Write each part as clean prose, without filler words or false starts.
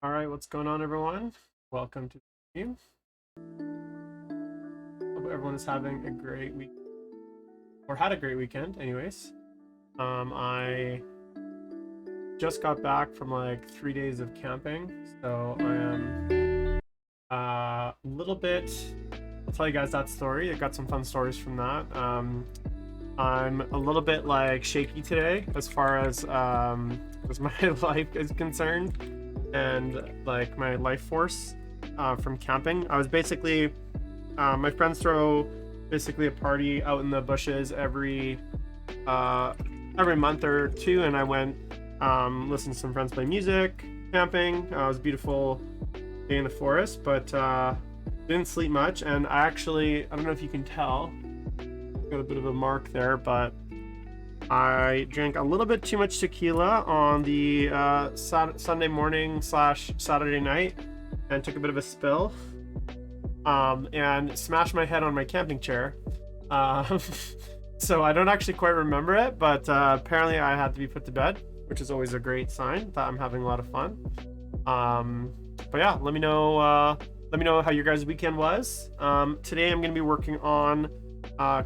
All right, what's going on, everyone? Welcome to the stream. Hope everyone is having a great week, or had a great weekend, anyways. I just got back from like 3 days of camping, so I am a little bit. I'll tell you guys that story. I got some fun stories from that. I'm a little bit like shaky today as far as my life is concerned, and like my life force from camping. I was basically my friends throw basically a party out in the bushes every month or two, and I went listen to some friends play music, camping. It was a beautiful day in the forest, but didn't sleep much. And I don't know if you can tell, got a bit of a mark there, but I drank a little bit too much tequila on the Sunday morning / Saturday night, and took a bit of a spill and smashed my head on my camping chair. So I don't actually quite remember it, but apparently I had to be put to bed, which is always a great sign that I'm having a lot of fun. But yeah, let me know how your guys' weekend was. Today I'm going to be working on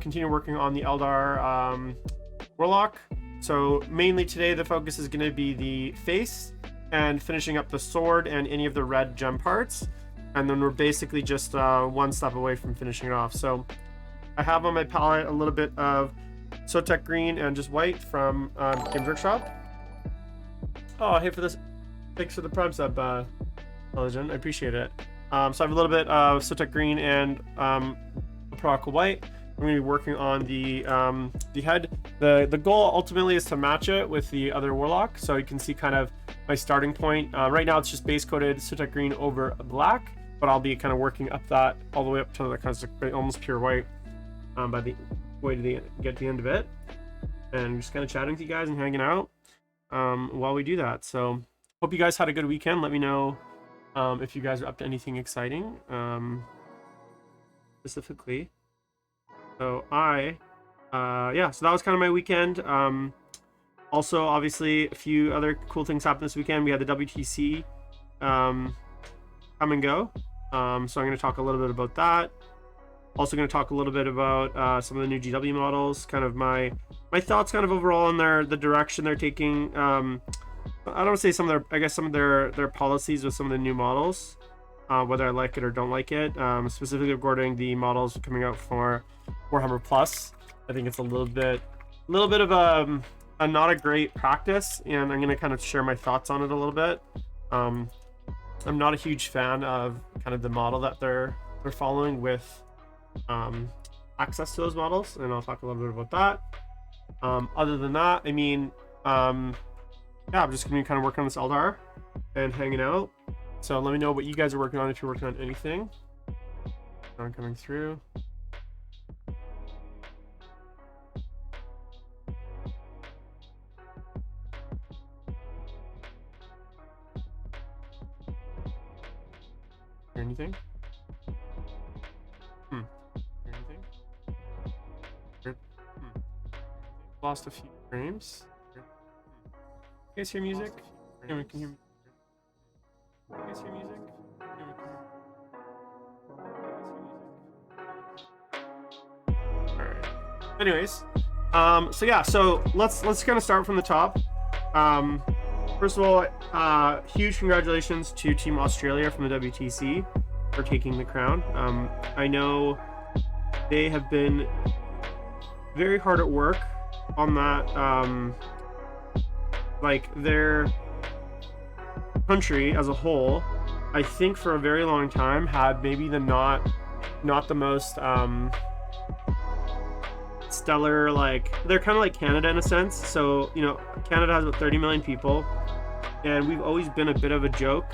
continue working on the Eldar Warlock. So mainly today the focus is going to be the face and finishing up the sword and any of the red gem parts, and then we're basically just one step away from finishing it off. So I have on my palette a little bit of Sotek green and just white from Games Workshop. Oh, hey for this, thanks for the prime sub, Legend, I appreciate it. So I have a little bit of Sotek green and Proc white. I'm going to be working on the head. The goal ultimately is to match it with the other Warlock, so you can see kind of my starting point. Right now it's just base coated Sotek green over black, but I'll be kind of working up that all the way up to the kind of almost pure white by the way to get to the end of it. And just kind of chatting with you guys and hanging out while we do that. So hope you guys had a good weekend. Let me know if you guys are up to anything exciting specifically. So so that was kind of my weekend. Also, obviously, a few other cool things happened this weekend. We had the WTC come and go. So I'm going to talk a little bit about that. Also going to talk a little bit about some of the new GW models, kind of my thoughts kind of overall on the direction they're taking. I don't want to say some of their policies with some of the new models, whether I like it or don't like it, specifically regarding the models coming out for Warhammer Plus. I think it's a little bit of a not a great practice, and I'm going to kind of share my thoughts on it a little bit. I'm not a huge fan of kind of the model that they're following with access to those models, and I'll talk a little bit about that. Other than that, I'm just going to be kind of working on this Eldar and hanging out. So let me know what you guys are working on if you're working on anything. I'm coming through. Hear anything? Hear anything? Lost a few frames. You guys hear music? Can you hear me? You guys hear music? Alright. Anyways, so yeah, so let's kind of start from the top. First of all, huge congratulations to Team Australia from the WTC for taking the crown. I know they have been very hard at work on that. Like their country as a whole, I think for a very long time had maybe the not the most stellar, like they're kind of like Canada in a sense. So you know, Canada has about 30 million people, and we've always been a bit of a joke.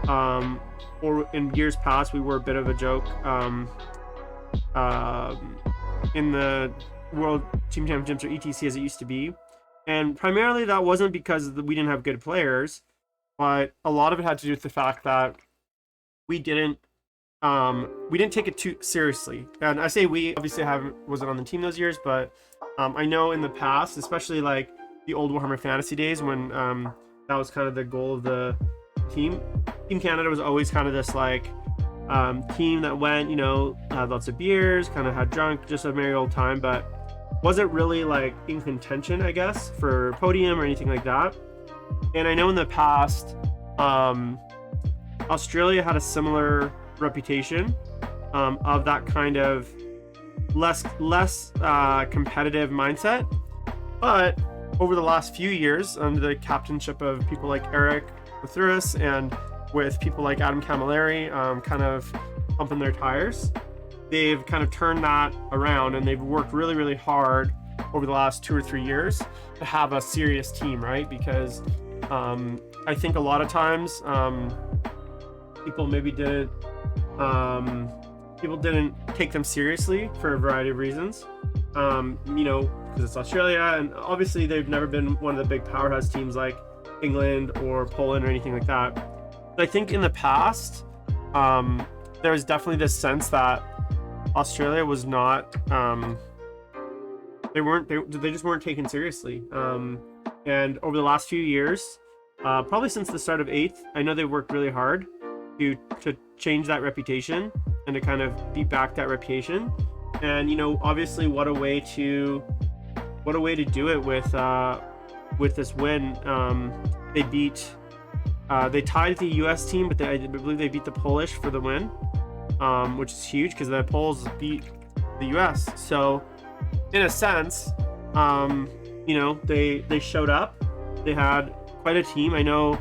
Or in years past, we were a bit of a joke in the World Team Championships, or ETC as it used to be. And primarily that wasn't because we didn't have good players, but a lot of it had to do with the fact that we didn't take it too seriously. And I say we, obviously I wasn't on the team those years, but I know in the past, especially like the old Warhammer Fantasy days when that was kind of the goal of the team. Team Canada was always kind of this like team that went, you know, had lots of beers, kind of had drunk, just a merry old time, but wasn't really like in contention, I guess, for podium or anything like that. And I know in the past, Australia had a similar reputation of that kind of less competitive mindset. But over the last few years, under the captainship of people like Eric Mathuris and with people like Adam Camilleri kind of pumping their tires, they've kind of turned that around, and they've worked really, really hard over the last 2 or 3 years to have a serious team, right? Because I think a lot of times people maybe didn't take them seriously for a variety of reasons. You know, because it's Australia, and obviously they've never been one of the big powerhouse teams like England or Poland or anything like that. But I think in the past, there was definitely this sense that Australia was not, they just weren't taken seriously. And over the last few years, probably since the start of 8th, I know they worked really hard to change that reputation and to kind of beat back that reputation. And you know, obviously, what a way to do it with this win. They tied the U.S. team, but I believe they beat the Polish for the win, which is huge because the Poles beat the U.S. So, in a sense, you know, they showed up. They had quite a team. I know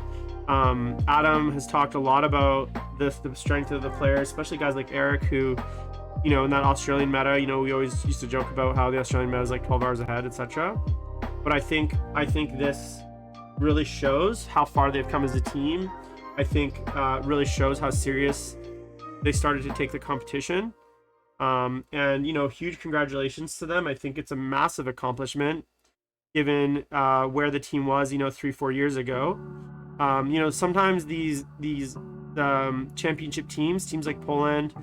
Adam has talked a lot about the strength of the players, especially guys like Eric, who, you know, in that Australian meta, you know, we always used to joke about how the Australian meta is like 12 hours ahead, etc. But I think this really shows how far they've come as a team. I think really shows how serious they started to take the competition. And, you know, huge congratulations to them. I think it's a massive accomplishment given where the team was, you know, 3-4 years ago. You know, sometimes these championship teams like Poland,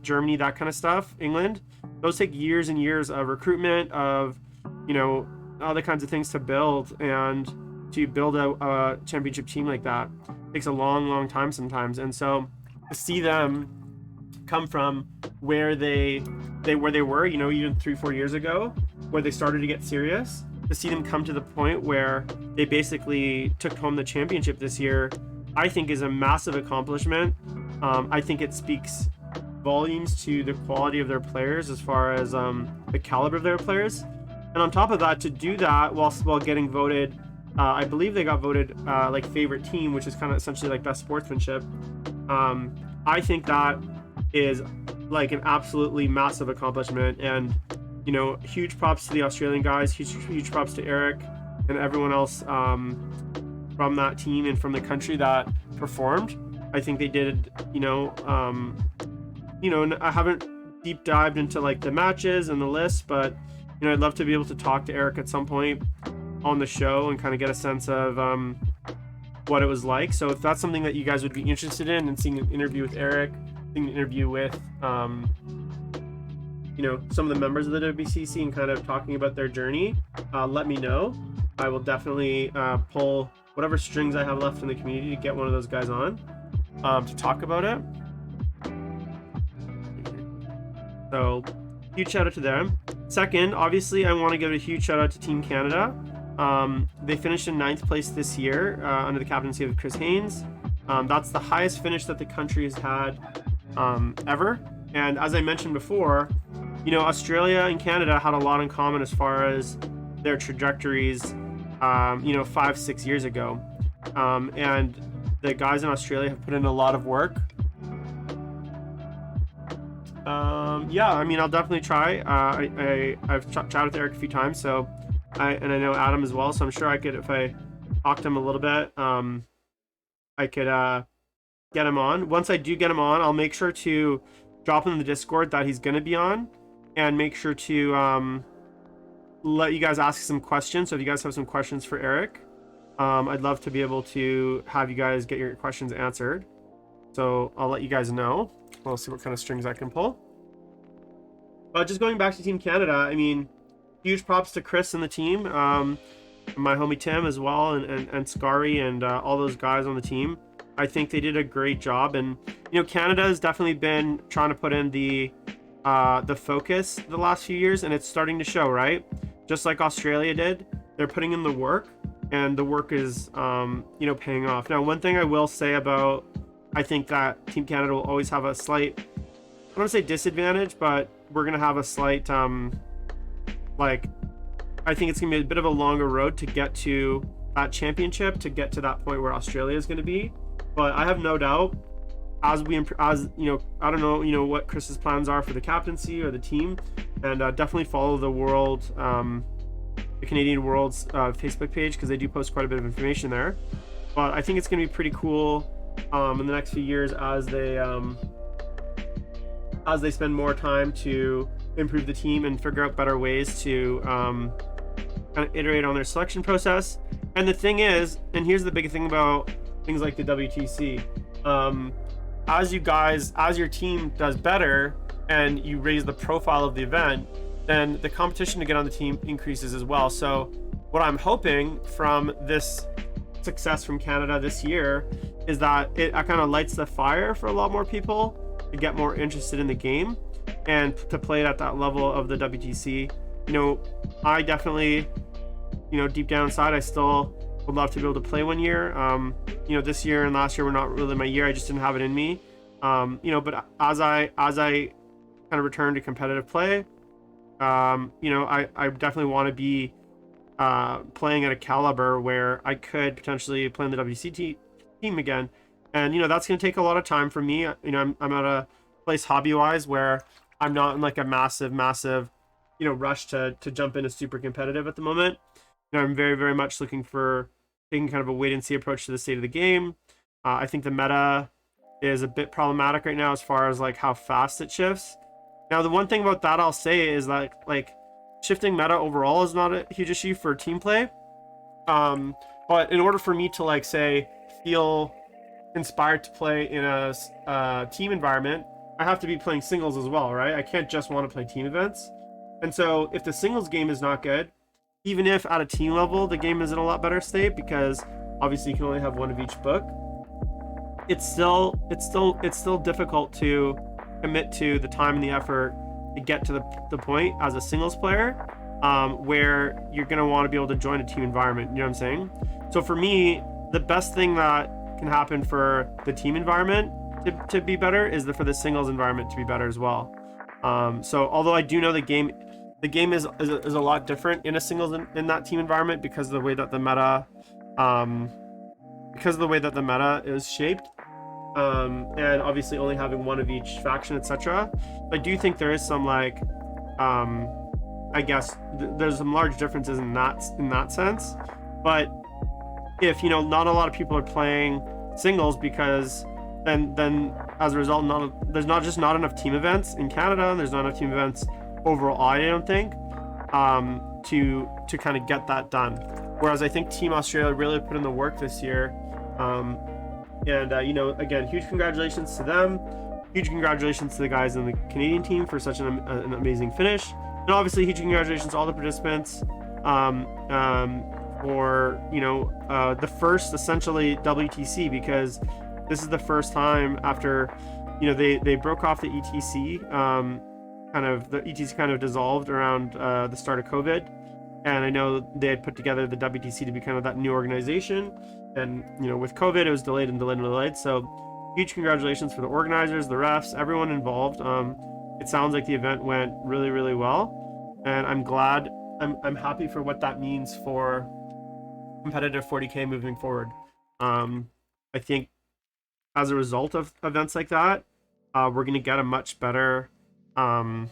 Germany, that kind of stuff, England, those take years and years of recruitment, of, you know, other kinds of things to build, and to build a championship team like that takes a long time sometimes. And so to see them come from where they were, you know, even 3-4 years ago, where they started to get serious, to see them come to the point where they basically took home the championship this year, I think is a massive accomplishment. I think it speaks volumes to the quality of their players as far as the caliber of their players. And on top of that, to do that while getting voted, I believe they got voted like favorite team, which is kind of essentially like best sportsmanship. I think that is like an absolutely massive accomplishment, and you know, huge props to the Australian guys, huge props to Eric and everyone else from that team and from the country that performed. I think they did, and I haven't deep dived into like the matches and the list, but I'd love to be able to talk to Eric at some point on the show and kind of get a sense of what it was like. So if that's something that you guys would be interested in, and seeing an interview with Eric, seeing an interview with some of the members of the WCC and kind of talking about their journey, let me know. I will definitely pull whatever strings I have left in the community to get one of those guys on to talk about it. So huge shout out to them. Second, obviously I want to give a huge shout out to Team Canada. They finished in 9th place this year under the captaincy of Chris Haynes. That's the highest finish that the country has had ever. And as I mentioned before, Australia and Canada had a lot in common as far as their trajectories 5-6 years ago. And the guys in Australia have put in a lot of work. I'll definitely try. I've chatted with Eric a few times, so I know Adam as well, so I'm sure I could, if I talked to him a little bit, I could get him on. Once I do get him on, I'll make sure to drop him in the Discord that he's going to be on, and make sure to let you guys ask some questions. So if you guys have some questions for Eric, I'd love to be able to have you guys get your questions answered. So I'll let you guys know. We'll see what kind of strings I can pull. But just going back to Team Canada, huge props to Chris and the team, my homie Tim as well, and Scary and all those guys on the team. I think they did a great job, and Canada has definitely been trying to put in the focus the last few years, and it's starting to show, right? Just like Australia did, they're putting in the work, and the work is paying off. Now, one thing I will say about, I think that Team Canada will always have a slight, I don't want to say disadvantage, but we're gonna have a slight I think it's gonna be a bit of a longer road to get to that championship, to get to that point where Australia is gonna be. But I have no doubt, I don't know what Chris's plans are for the captaincy or the team, and definitely follow the Canadian World's Facebook page, because they do post quite a bit of information there. But I think it's gonna be pretty cool in the next few years as they spend more time to improve the team and figure out better ways to kind of iterate on their selection process. And the thing is, and here's the big thing about things like the WTC, as your team does better and you raise the profile of the event, then the competition to get on the team increases as well. So what I'm hoping from this success from Canada this year is that it kind of lights the fire for a lot more people to get more interested in the game and to play it at that level of the WTC. I definitely, deep down inside, I still would love to be able to play one year. This year and last year were not really my year. I just didn't have it in me. But as I kind of return to competitive play, I definitely want to be playing at a caliber where I could potentially play in the WCT team again. And that's going to take a lot of time for me. I'm at a place hobby-wise where I'm not in like a massive rush to jump into super competitive at the moment. I'm very, very much looking for taking kind of a wait and see approach to the state of the game. I think the meta is a bit problematic right now as far as like how fast it shifts. Now, the one thing about that I'll say is that like shifting meta overall is not a huge issue for team play. But in order for me to like say feel inspired to play in a team environment, I have to be playing singles as well, right? I can't just want to play team events. And so if the singles game is not good, even if at a team level the game is in a lot better state, because obviously you can only have one of each book, it's still difficult to commit to the time and the effort to get to the point as a singles player where you're going to want to be able to join a team environment. You know what I'm saying? So for me, the best thing that can happen for the team environment to be better is for the singles environment to be better as well. So although I do know the game is a lot different in a singles in that team environment because of the way that the meta is shaped, and obviously only having one of each faction, etc. I do think there is some like I guess there's some large differences in that sense, but if not a lot of people are playing singles, because then as a result there's not enough team events in Canada, and there's not enough team events overall, I don't think, to kind of get that done. Whereas I think Team Australia really put in the work this year. Again, huge congratulations to them. Huge congratulations to the guys in the Canadian team for such an amazing finish. And obviously, huge congratulations to all the participants for the first essentially WTC, because this is the first time after they broke off the ETC. The ETC kind of dissolved around the start of COVID, and I know they had put together the WTC to be kind of that new organization, and with COVID it was delayed. So huge congratulations for the organizers, the refs, everyone involved. It sounds like the event went really, really well, and I'm glad. I'm happy for what that means for competitive 40K moving forward. I think as a result of events like that, we're gonna get a much better bar,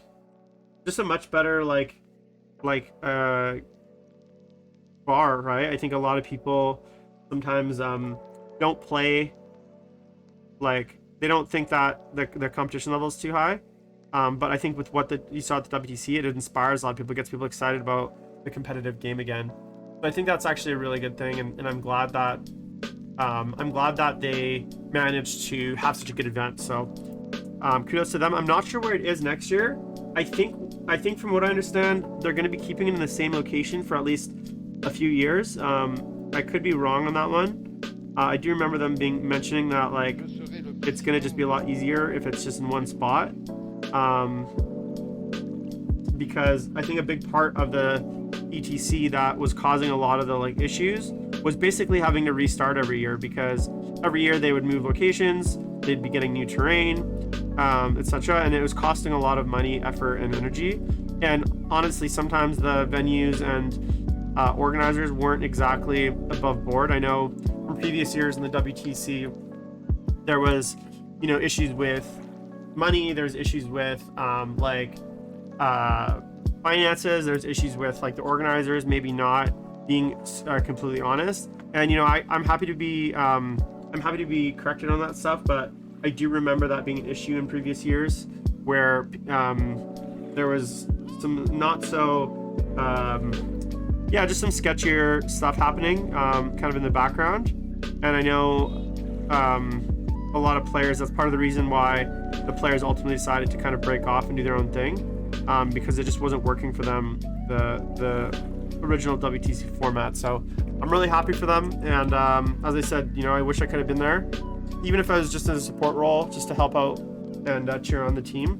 right? I think a lot of people sometimes don't play, like, they don't think that the competition level is too high, but I think with what you saw at the WTC, it inspires a lot of people, gets people excited about the competitive game again. So I think that's actually a really good thing, and I'm glad that they managed to have such a good event. So kudos to them. I'm not sure where it is next year. I think from what I understand, they're going to be keeping it in the same location for at least a few years. I could be wrong on that one. I do remember them mentioning that, like, it's going to just be a lot easier if it's just in one spot. Because I think a big part of the ETC that was causing a lot of the issues was basically having to restart every year, because every year they would move locations, they'd be getting new terrain, etc., and it was costing a lot of money, effort, and energy. And honestly, sometimes the venues and organizers weren't exactly above board. I know from previous years in the WTC, there was issues with money, there's issues with finances, there's issues with the organizers maybe not being completely honest. And I'm happy to be corrected on that stuff, but I do remember that being an issue in previous years, where there was some not so just some sketchier stuff happening kind of in the background. And I know a lot of players, that's part of the reason why the players ultimately decided to kind of break off and do their own thing, because it just wasn't working for them, the original WTC format. So I'm really happy for them, and as I said, I wish I could have been there, even if I was just in a support role, just to help out and cheer on the team.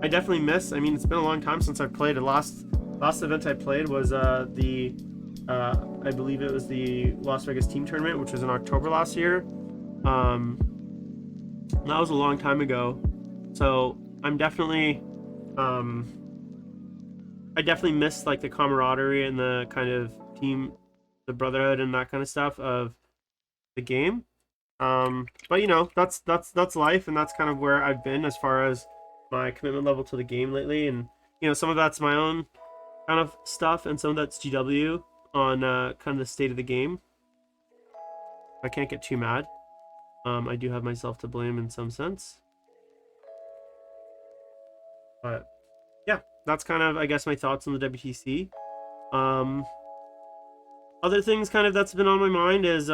I definitely miss, it's been a long time since I've played. The last event I played was I believe it was the Las Vegas team tournament, which was in October last year. That was a long time ago, so I'm definitely I definitely miss the camaraderie and the kind of team, the brotherhood and that kind of stuff of the game. But that's life, and that's kind of where I've been as far as my commitment level to the game lately. And some of that's my own kind of stuff, and some of that's GW on kind of the state of the game. I can't get too mad. I do have myself to blame in some sense, but yeah, that's kind of, I guess, my thoughts on the WTC. Other things kind of that's been on my mind is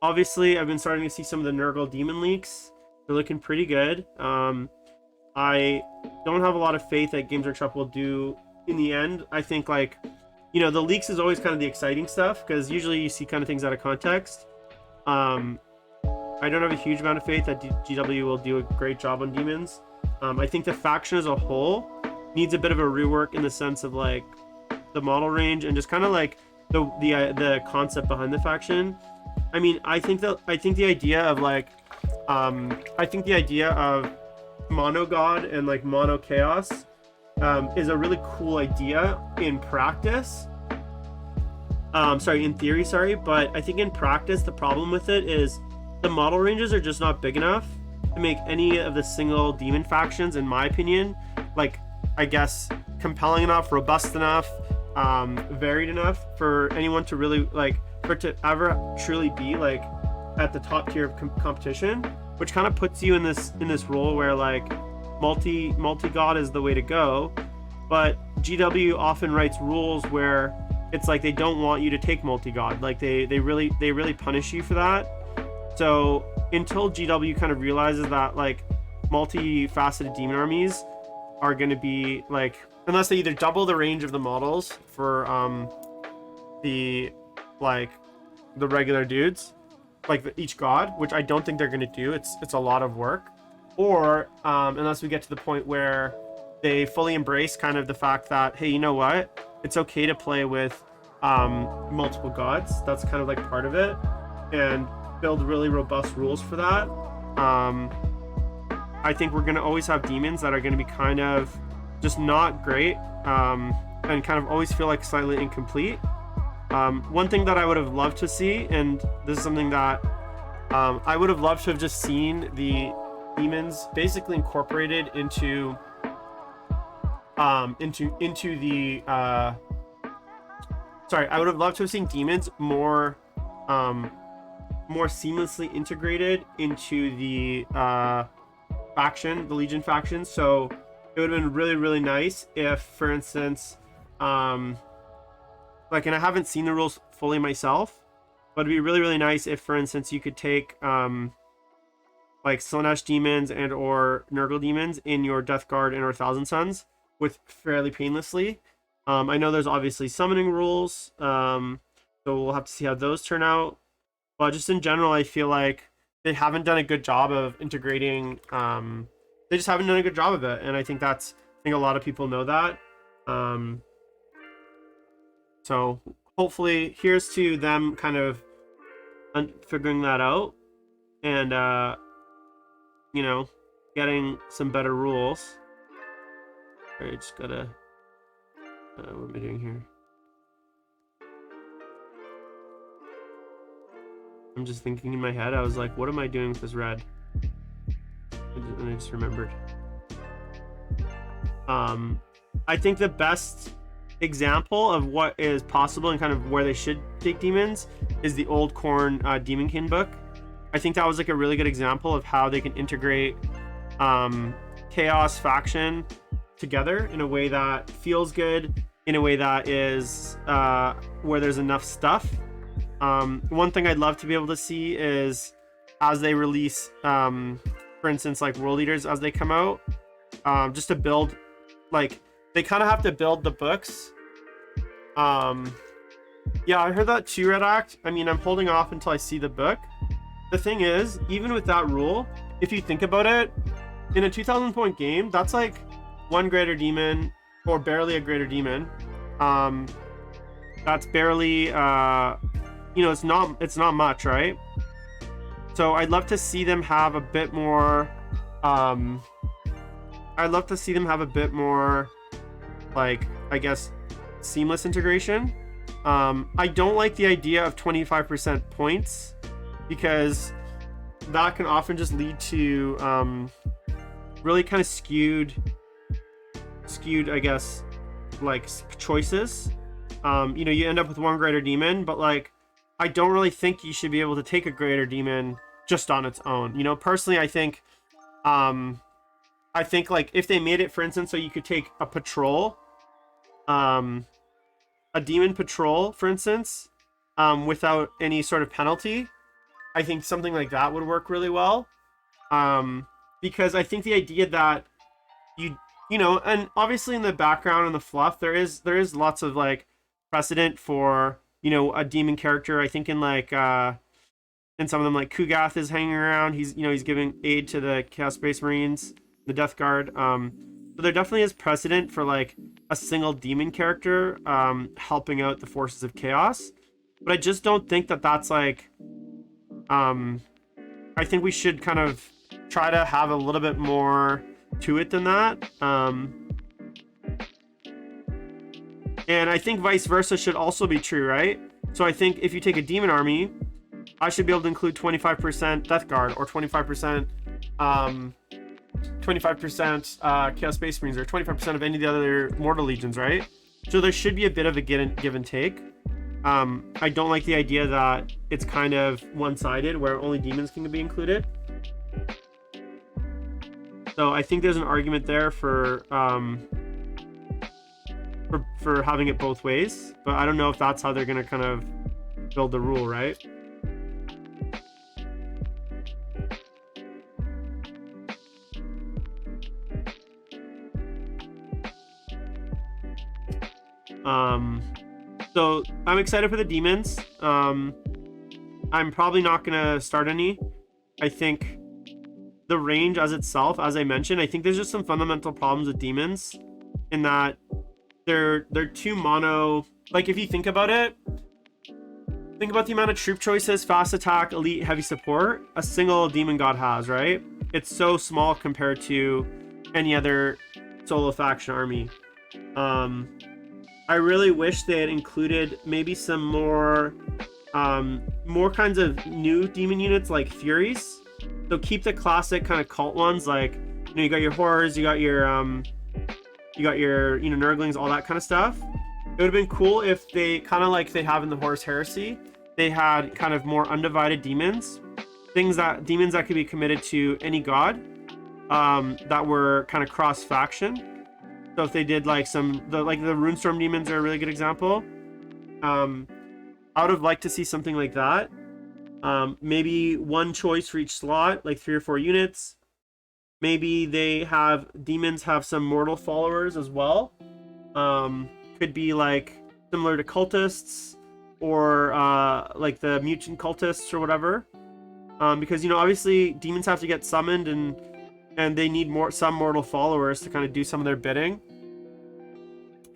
obviously I've been starting to see some of the Nurgle demon leaks. They're looking pretty good. I don't have a lot of faith that Games Workshop will do in the end. I think the leaks is always kind of the exciting stuff, because usually you see kind of things out of context. I don't have a huge amount of faith that GW will do a great job on demons. I think the faction as a whole needs a bit of a rework in the sense of the model range and just kind of the concept behind the faction. I think the idea of mono god and mono chaos is a really cool idea in practice. In theory, but I think in practice the problem with it is the model ranges are just not big enough to make any of the single demon factions, in my opinion, I guess, compelling enough, robust enough, varied enough for anyone to really for it to ever truly be like at the top tier of competition, which kind of puts you in this role where like multi god is the way to go. But GW often writes rules where it's like they don't want you to take multi god, like they really punish you for that. So until GW kind of realizes that like multi-faceted demon armies are going to be like, unless they either double the range of the models for the regular dudes, like each god, which I don't think they're going to do. It's a lot of work. Or unless we get to the point where they fully embrace kind of the fact that, hey, you know what, it's okay to play with multiple gods. That's kind of like part of it, and build really robust rules for that. I think we're going to always have demons that are going to be kind of just not great, and kind of always feel like slightly incomplete. One thing that I would have loved to see, and this is something that I would have loved to have just seen the demons basically incorporated into the I would have loved to have seen demons more seamlessly integrated into the faction, the Legion faction. So it would have been really, really nice if, for instance, like, and I haven't seen the rules fully myself, but it'd be really, really nice if, for instance, you could take like Slaanesh demons and or Nurgle demons in your Death Guard and or Thousand Suns with fairly painlessly. I know there's obviously summoning rules, so we'll have to see how those turn out. But just in general, I feel like they haven't done a good job of integrating. They just haven't done a good job of it, and I think a lot of people know that. So hopefully, here's to them kind of figuring that out, and you know, getting some better rules. All right, just gotta. What am I doing here? I'm just thinking in my head. I was like, what am I doing with this red? And I just remembered. I think the best example of what is possible and kind of where they should take demons is the Old Corn Demon King book. I think that was like a really good example of how they can integrate Chaos faction together in a way that feels good, in a way that is where there's enough stuff. One thing I'd love to be able to see is as they release, for instance, like World Eaters as they come out, just to build, like, they kind of have to build the books. Yeah, I heard that too, Red Act. I mean, I'm holding off until I see the book. The thing is, even with that rule, if you think about it, in a 2,000 point game, that's like one greater demon, or barely a greater demon. That's barely, you know, it's not much, right? So I'd love to see them have a bit more, like, I guess, seamless integration. I don't like the idea of 25% points, because that can often just lead to really kind of skewed, I guess, like, choices. You know, you end up with one greater demon, but like, I don't really think you should be able to take a greater demon just on its own. You know, personally, I think like if they made it, for instance, so you could take a patrol, a demon patrol, for instance, without any sort of penalty, I think something like that would work really well. Because I think the idea that you know, and obviously in the background and the fluff, there is lots of like precedent for, you know, a demon character. I think in like in some of them, like Kugath is hanging around. He's giving aid to the Chaos Space Marines, the Death Guard. So there definitely is precedent for like a single demon character helping out the forces of chaos. But I just don't think that that's like I think we should kind of try to have a little bit more to it than that. And I think vice versa should also be true, right? So I think if you take a demon army, I should be able to include 25% Death Guard, or 25% Chaos Space Marines, or 25% of any of the other Mortal Legions, right? So there should be a bit of a give and take. I don't like the idea that it's kind of one-sided where only demons can be included. So I think there's an argument there for having it both ways, but I don't know if that's how they're gonna kind of build the rule, right? So I'm excited for the demons. I'm probably not gonna start any. I think the range as itself, as I mentioned, I think there's just some fundamental problems with demons in that they're too mono. Like, if you think about it, think about the amount of troop choices, fast attack, elite, heavy support a single demon god has, right? It's so small compared to any other solo faction army. I really wish they had included maybe some more kinds of new demon units like Furies. So keep the classic kind of cult ones, like, you know, you got your horrors, you got your Nurglings, all that kind of stuff. It would have been cool if they, kind of like they have in the Horus Heresy, they had kind of more undivided demons, demons that could be committed to any god, that were kind of cross faction. So if they did like the Runestorm demons are a really good example. I would have liked to see something like that. Maybe one choice for each slot, like 3 or 4 units. Maybe demons have some mortal followers as well. Could be like similar to cultists, or like the mutant cultists or whatever. Because, you know, obviously demons have to get summoned, and they need some mortal followers to kind of do some of their bidding.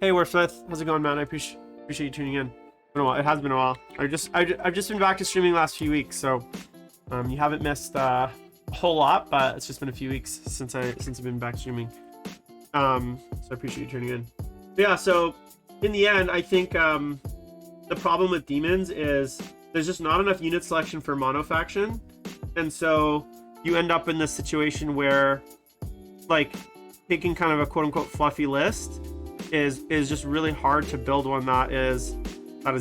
Hey, Worthsmith, how's it going, man? I appreciate you tuning in. It has been a while. I've just been back to streaming the last few weeks, so you haven't missed a whole lot, but it's just been a few weeks since I've been back streaming. So I appreciate you tuning in. But yeah, so in the end, I think the problem with demons is there's just not enough unit selection for mono faction, and so you end up in this situation where, like, picking kind of a quote-unquote fluffy list is just really hard to build one that is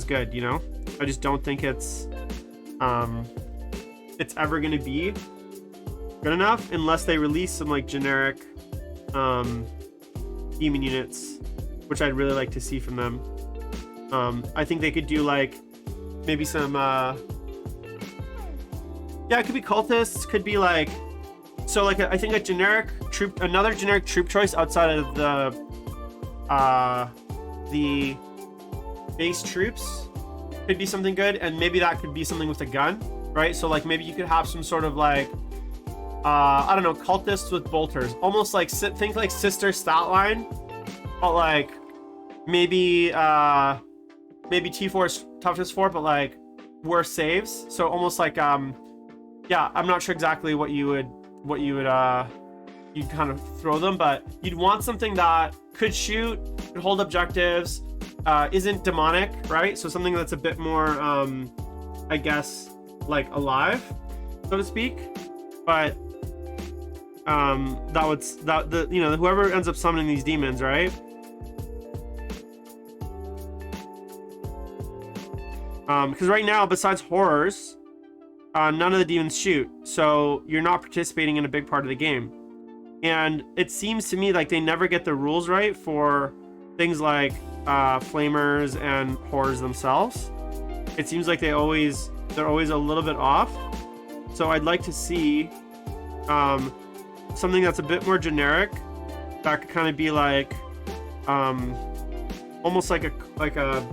good, you know? I just don't think it's ever going to be good enough unless they release some, like, generic demon units, which I'd really like to see from them. I think they could do, like, maybe some yeah, it could be cultists, could be like, so like I think another generic troop choice outside of the base troops could be something good, and maybe that could be something with a gun, right? So like maybe you could have some sort of like I don't know, cultists with bolters, almost like think like sister stat line, but like maybe T4 is toughness 4, but like worse saves. So almost like yeah, I'm not sure exactly what you'd kind of throw them, but you'd want something that could shoot, could hold objectives, isn't demonic, right? So something that's a bit more I guess like alive, so to speak. But whoever ends up summoning these demons, right? Because right now, besides horrors, none of the demons shoot, so you're not participating in a big part of the game. And it seems to me like they never get the rules right for things like flamers and horrors themselves. It seems like they're always a little bit off. So I'd like to see something that's a bit more generic, that could kind of be like almost like a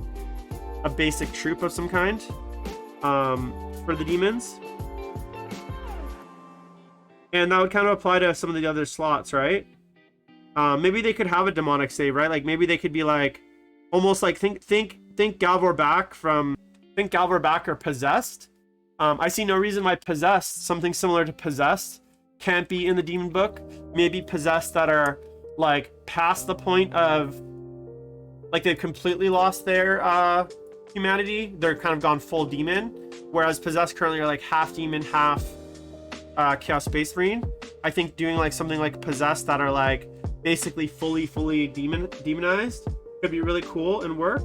basic troop of some kind for the demons. And that would kind of apply to some of the other slots, right? Maybe they could have a demonic save, right? Like maybe they could be like almost like think Galvor back or Possessed. I see no reason why Possessed, something similar to Possessed, can't be in the demon book. Maybe Possessed that are like past the point of like they've completely lost their humanity. They're kind of gone full demon, whereas Possessed currently are like half demon, half Chaos Space Marine. I think doing like something like Possessed that are like basically fully demonized could be really cool and work.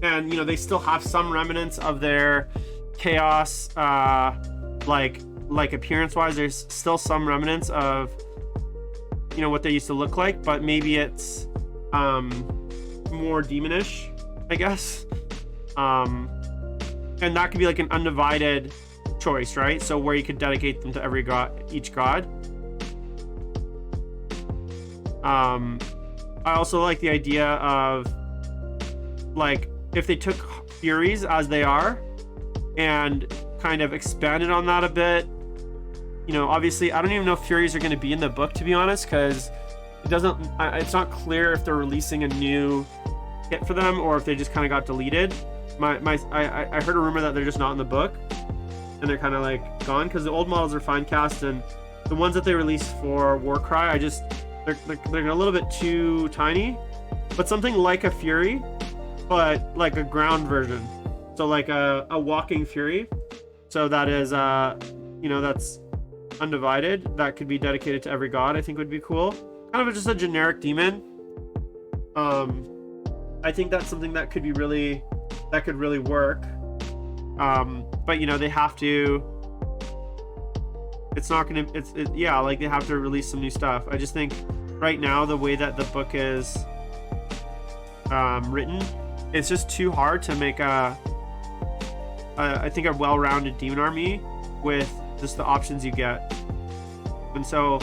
and you know they still have some remnants of their chaos, like appearance-wise. There's still some remnants of you know what they used to look like, but maybe it's more demonish, I guess. And that could be like an undivided choice, right? So where you could dedicate them to every god, each god. I also like the idea of like if they took Furies as they are and kind of expanded on that a bit. You know, obviously I don't even know if Furies are going to be in the book, to be honest, because it's not clear if they're releasing a new kit for them or if they just kind of got deleted. I heard a rumor that they're just not in the book and they're kind of like gone, because the old models are fine cast, and the ones that they released for Warcry, they're a little bit too tiny. But something like a Fury, but like a ground version, so like a walking Fury, so that is you know, that's undivided, that could be dedicated to every god, I think would be cool. Kind of just a generic demon. I think that's something that could really work. But you know, they have to, yeah, like they have to release some new stuff. I just think right now the way that the book is written, it's just too hard to make I think a well-rounded demon army with just the options you get. And so,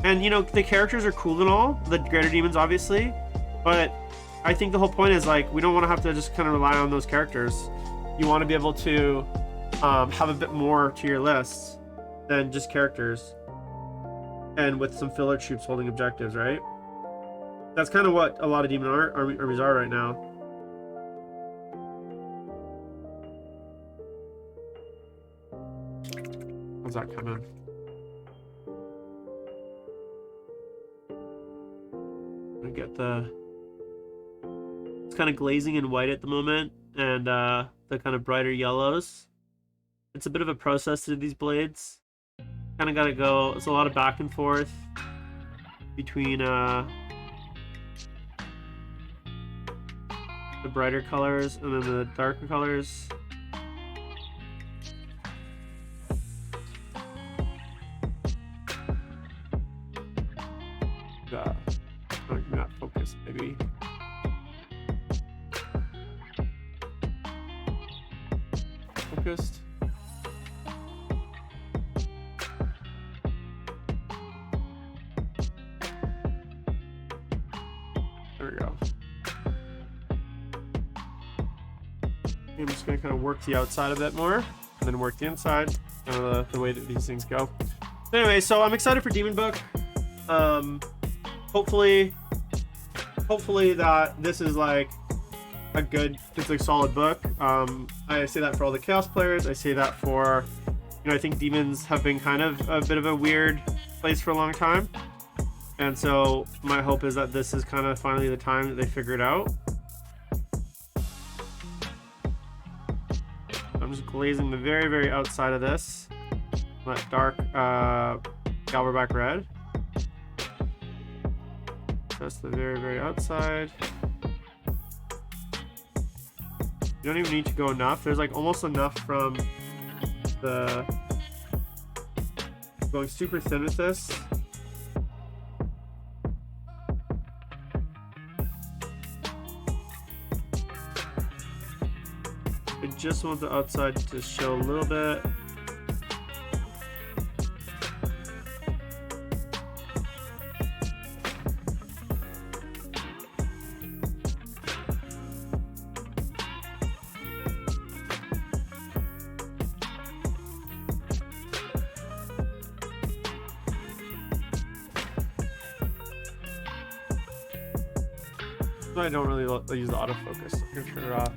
and you know, the characters are cool and all, the greater demons obviously, but I think the whole point is like we don't want to have to just kind of rely on those characters. You want to be able to have a bit more to your list than just characters, and with some filler troops holding objectives, right? That's kind of what a lot of demon armies are right now. How's that coming? I get the, it's kind of glazing in white at the moment, and the kind of brighter yellows. It's a bit of a process to these blades. Kind of got to go. It's a lot of back and forth between the brighter colors and then the darker colors. Not focus, maybe. Focused. There we go. I'm just going to kind of work the outside a bit more, and then work the inside. Kind of the way that these things go. Anyway, so I'm excited for Demon Book. Hopefully that this is like it's a solid book. I say that for all the Chaos players. I say that for, you know, I think demons have been kind of a bit of a weird place for a long time. And so my hope is that this is kind of finally the time that they figure it out. I'm just glazing the very, very outside of this. That dark Galberback red. Just the very, very outside. You don't even need to go enough. There's like almost enough from the going super thin with this. I just want the outside to show a little bit. I don't really use the autofocus. I'm gonna turn it off.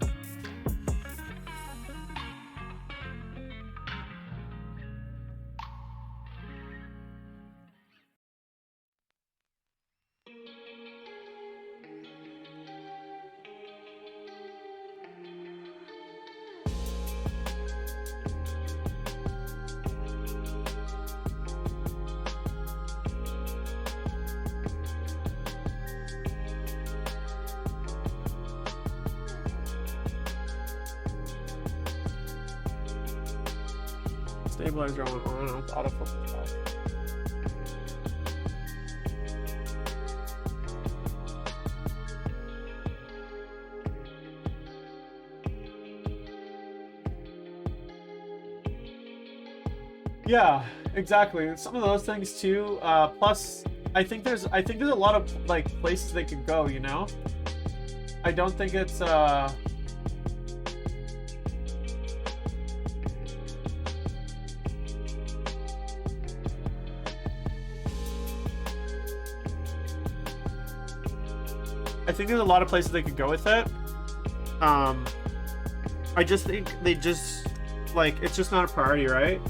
stabilizer on with autofocus off. Yeah, exactly. Some of those things too. Plus, I think there's a lot of like places they could go. You know, I don't think it's I think there's a lot of places they could go with it. I just think they just like it's just not a priority, right?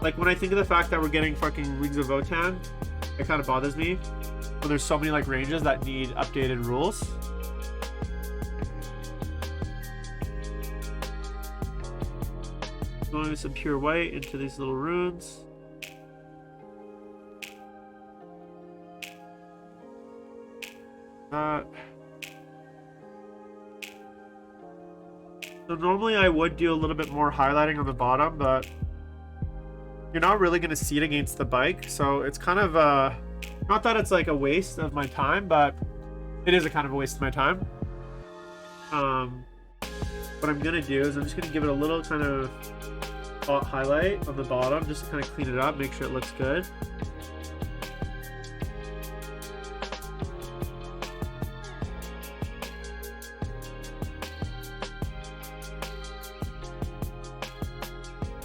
Like when I think of the fact that we're getting fucking Wings of Votan, it kind of bothers me. When there's so many like ranges that need updated rules. Going with some pure white into these little runes. So normally I would do a little bit more highlighting on the bottom, but you're not really going to see it against the bike. So it's kind of, not that it's like a waste of my time, but it is a kind of a waste of my time. What I'm going to do is I'm just going to give it a little kind of highlight on the bottom just to kind of clean it up, make sure it looks good.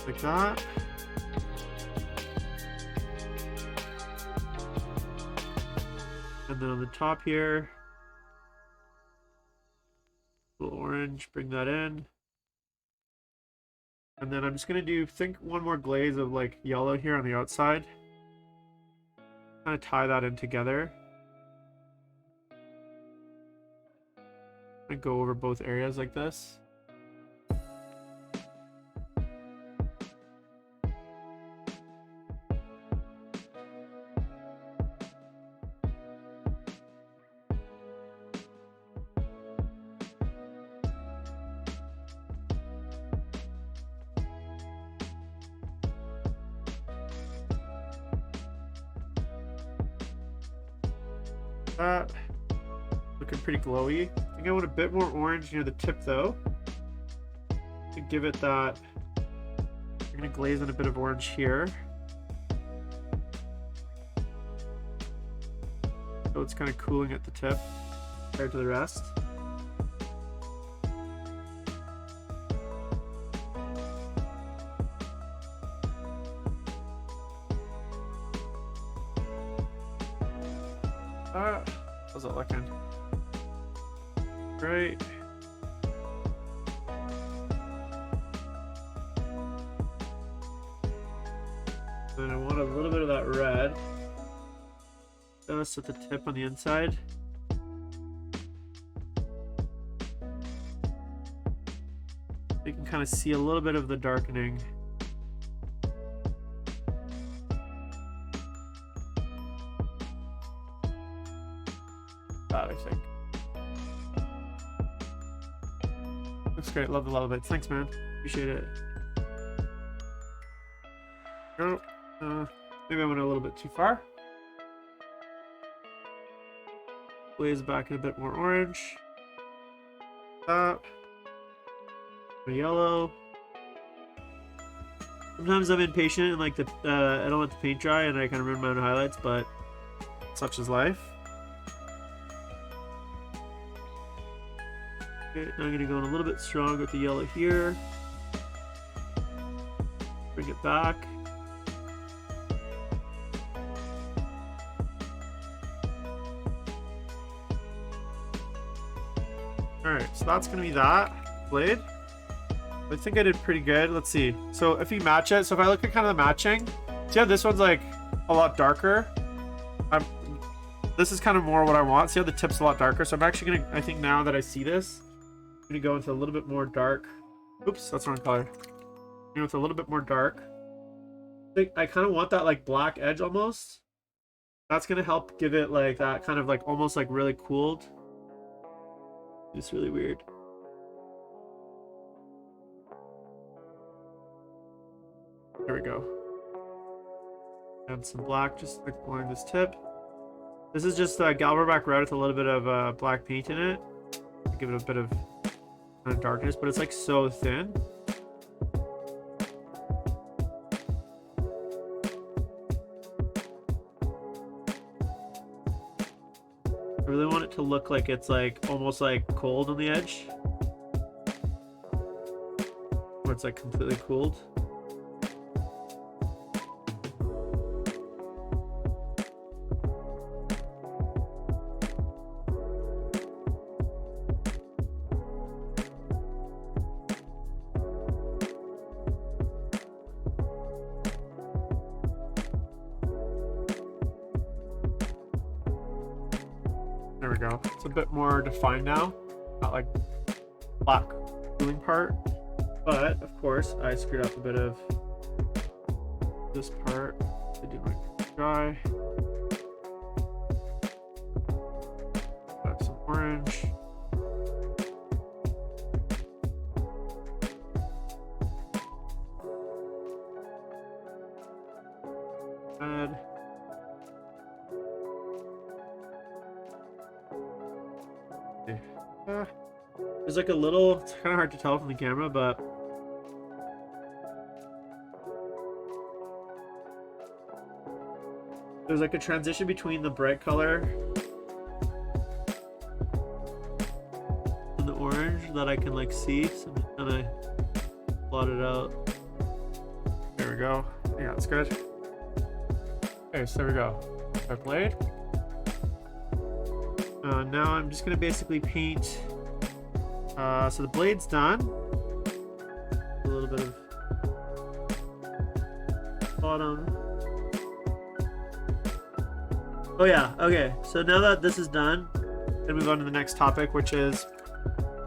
Like that. And then on the top here, a little orange, bring that in. And then I'm just gonna do, think one more glaze of like yellow here on the outside. Kind of tie that in together. And go over both areas like this. That looking pretty glowy. I think I want a bit more orange near the tip though to give it that. I'm gonna glaze in a bit of orange here, so it's kind of cooling at the tip compared to the rest. How's it looking? Great. Then I want a little bit of that red just at the tip on the inside. You can kind of see a little bit of the darkening. That I think looks great. Love the lava bits. Thanks, man. Appreciate it. Oh, maybe I went a little bit too far. Blaze back in a bit more orange. That. Yellow. Sometimes I'm impatient and like I don't let the paint dry and I kind of ruin my own highlights, but such is life. Okay, now I'm going to go in a little bit strong with the yellow here. Bring it back. Alright, so that's going to be that blade. I think I did pretty good. Let's see. So if you match it, so if I look at kind of the matching, see how this one's like a lot darker? This is kind of more what I want. See how the tip's a lot darker? So I'm actually going to, I think now that I see this, I'm going to go into a little bit more dark. Oops, that's the wrong color. Go with a little bit more dark. I kind of want that like black edge almost. That's going to help give it like that kind of like almost like really cooled. It's really weird. There we go. And some black just like along this tip. This is just Galverback red with a little bit of black paint in it. Give it a bit of kind of darkness, but it's like so thin. I really want it to look like it's like almost like cold on the edge. Where it's like completely cooled. There we go. It's a bit more defined now. Not like black cooling part. But of course I screwed up a bit of this part. I do like dry. Got some orange. Red. There's like a little, it's kind of hard to tell from the camera, but there's like a transition between the bright color and the orange that I can like see, so I'm just gonna blot it out. There we go. Yeah, that's good. Okay, so there we go. I played. Now I'm just gonna basically paint. So the blade's done. A little bit of bottom. Oh yeah, okay. So now that this is done, I'm gonna move on to the next topic, which is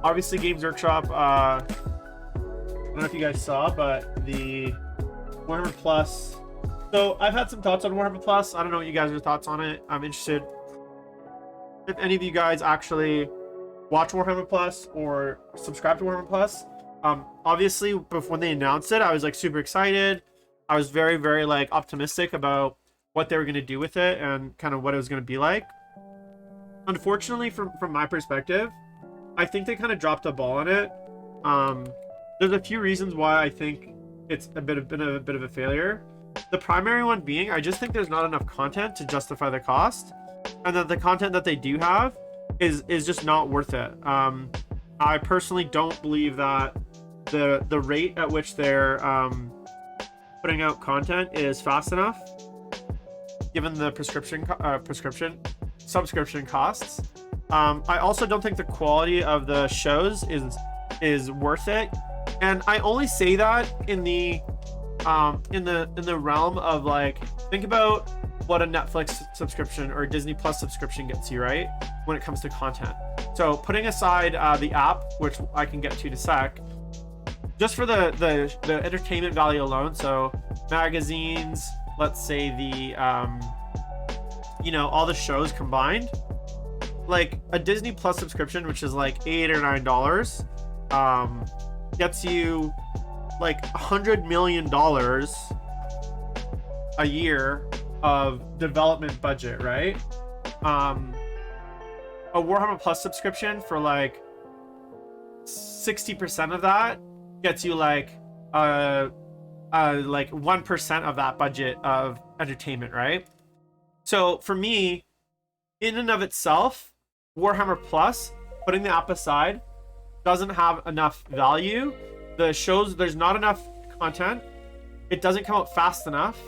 obviously Games Workshop. I don't know if you guys saw, but the Warhammer Plus. So I've had some thoughts on Warhammer Plus. I don't know what you guys' thoughts on it. I'm interested if any of you guys actually watch Warhammer Plus or subscribe to Warhammer Plus. Obviously, when they announced it, I was like super excited. I was very, very like optimistic about what they were going to do with it and kind of what it was going to be like. Unfortunately, from my perspective, I think they kind of dropped the ball on it. There's a few reasons why I think it's been a bit of a failure. The primary one being, I just think there's not enough content to justify the cost, and that the content that they do have is just not worth it. I personally don't believe that the rate at which they're putting out content is fast enough, given the subscription costs. I also don't think the quality of the shows is worth it, and I only say that in the realm of like, think about what a Netflix subscription or a Disney Plus subscription gets you, right? When it comes to content. So putting aside the app, which I can get to in a sec, just for the entertainment value alone, so magazines, let's say the all the shows combined, like a Disney Plus subscription, which is like $8 or $9, gets you like $100 million a year of development budget, right? A Warhammer Plus subscription for like 60% of that gets you like 1% of that budget of entertainment, right? So for me, in and of itself, Warhammer Plus, putting the app aside, doesn't have enough value. The shows, there's not enough content. It doesn't come out fast enough.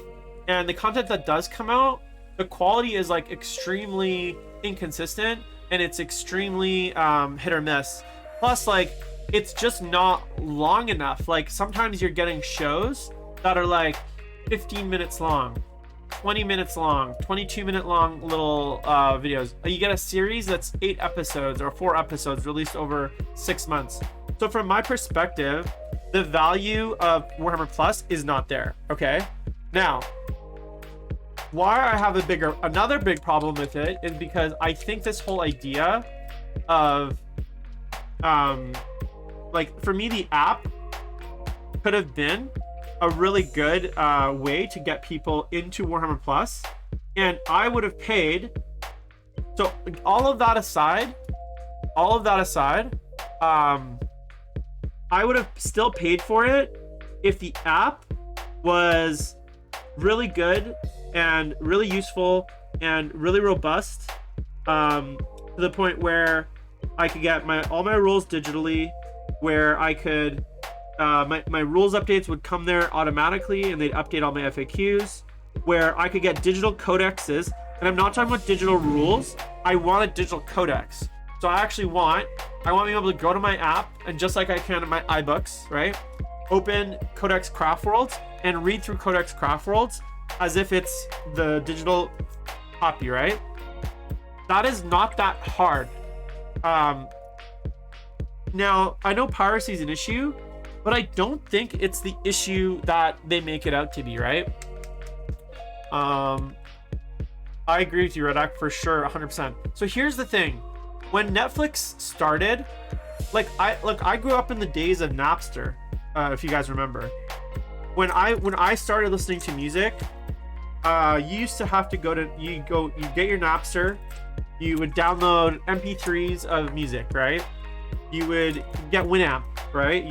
And the content that does come out, the quality is like extremely inconsistent, and it's extremely hit or miss. Plus, like, it's just not long enough. Like, sometimes you're getting shows that are like 15 minutes long, 20 minutes long, 22-minute long little videos. You get a series that's 8 episodes or 4 episodes released over 6 months. So from my perspective, the value of Warhammer Plus is not there, okay? Now, why I have another big problem with it is because I think this whole idea of like, for me, the app could have been a really good way to get people into Warhammer Plus, and I would have paid. So all of that aside, I would have still paid for it if the app was really good and really useful and really robust, to the point where I could get all my rules digitally, where I could my rules updates would come there automatically and they'd update all my FAQs, where I could get digital codexes. And I'm not talking about digital rules, I want a digital codex. So I want being able to go to my app, and just like I can in my iBooks, right, open Codex Craft Worlds and read through Codex Craft Worlds as if it's the digital copy, right? That is not that hard. Now, I know piracy is an issue, but I don't think it's the issue that they make it out to be, right? I agree with you, Redak, for sure, 100%. So here's the thing. When Netflix started, I grew up in the days of Napster, if you guys remember. When I started listening to music, you used to have to you get your Napster, you would download MP3s of music, right? You would get Winamp, right?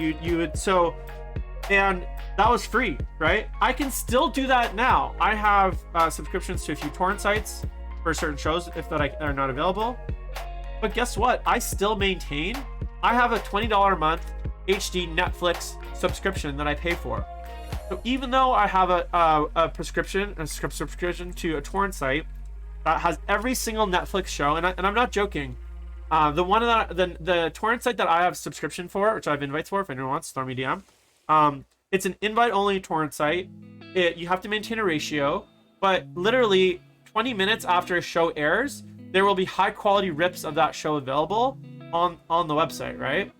And that was free, right? I can still do that now. I have subscriptions to a few torrent sites for certain shows if that are not available. But guess what? I still maintain. I have a $20 a month HD Netflix subscription that I pay for. So even though I have a subscription to a torrent site that has every single Netflix show, and I'm not joking. The torrent site that I have subscription for, which I have invites for, if anyone wants, throw me DM. It's an invite-only torrent site. You have to maintain a ratio, but literally 20 minutes after a show airs, there will be high-quality rips of that show available on the website, right?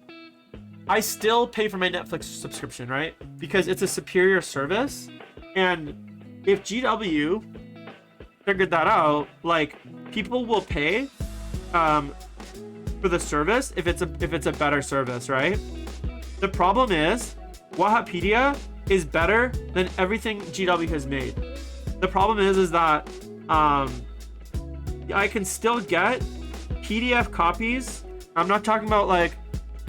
I still pay for my Netflix subscription, right? Because it's a superior service, and if GW figured that out, like, people will pay for the service if it's a better service, right? The problem is Wahapedia is better than everything GW has made. The problem is that I can still get PDF copies. I'm not talking about like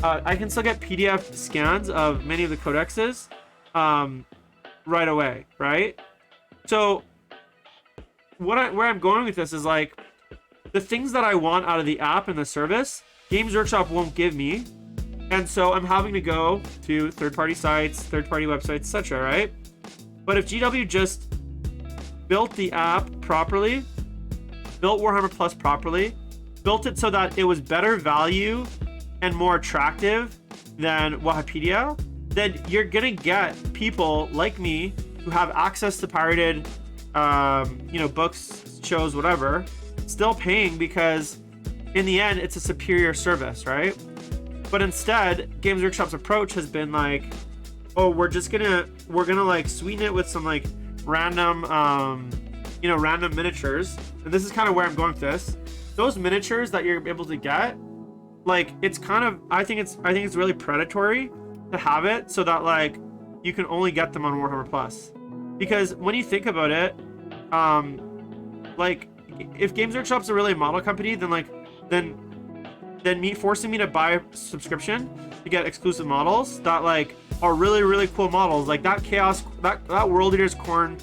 I can still get PDF scans of many of the codexes right away, right? So where I'm going with this is like the things that I want out of the app and the service, Games Workshop won't give me. And so I'm having to go to third-party sites, third-party websites, etc., right? But if GW just built the app properly, built Warhammer Plus properly, built it so that it was better value and more attractive than Wahapedia, then you're gonna get people like me who have access to pirated, books, shows, whatever, still paying because in the end, it's a superior service, right? But instead, Games Workshop's approach has been like, oh, we're gonna like sweeten it with some like random miniatures. And this is kind of where I'm going with this. Those miniatures that you're able to get, like, it's kind of, I think it's really predatory to have it so that like you can only get them on Warhammer Plus. Because when you think about it, like, if Games Workshop's a really model company, then forcing me to buy a subscription to get exclusive models that like are really, really cool models, like that that World Eater's Corn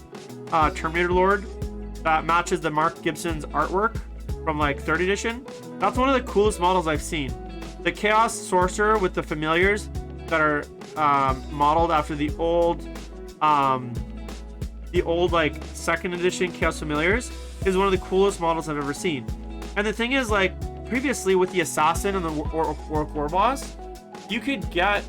Terminator Lord that matches the Mark Gibson's artwork from like 3rd edition. That's one of the coolest models I've seen. The Chaos Sorcerer with the familiars that are modeled after the old like 2nd edition Chaos familiars is one of the coolest models I've ever seen. And the thing is, like, previously with the Assassin and the War Boss, you could get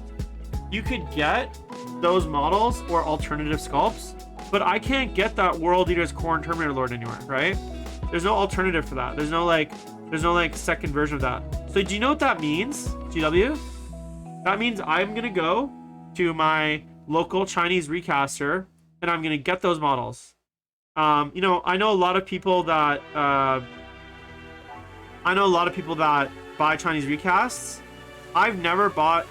those models or alternative sculpts, but I can't get that World Eater's Corn Terminator Lord anywhere, right? There's no alternative for that. There's no second version of that. So do you know what that means, GW? That means I'm gonna go to my local Chinese recaster and I'm gonna get those models. I know a lot of people that buy Chinese recasts. I've never bought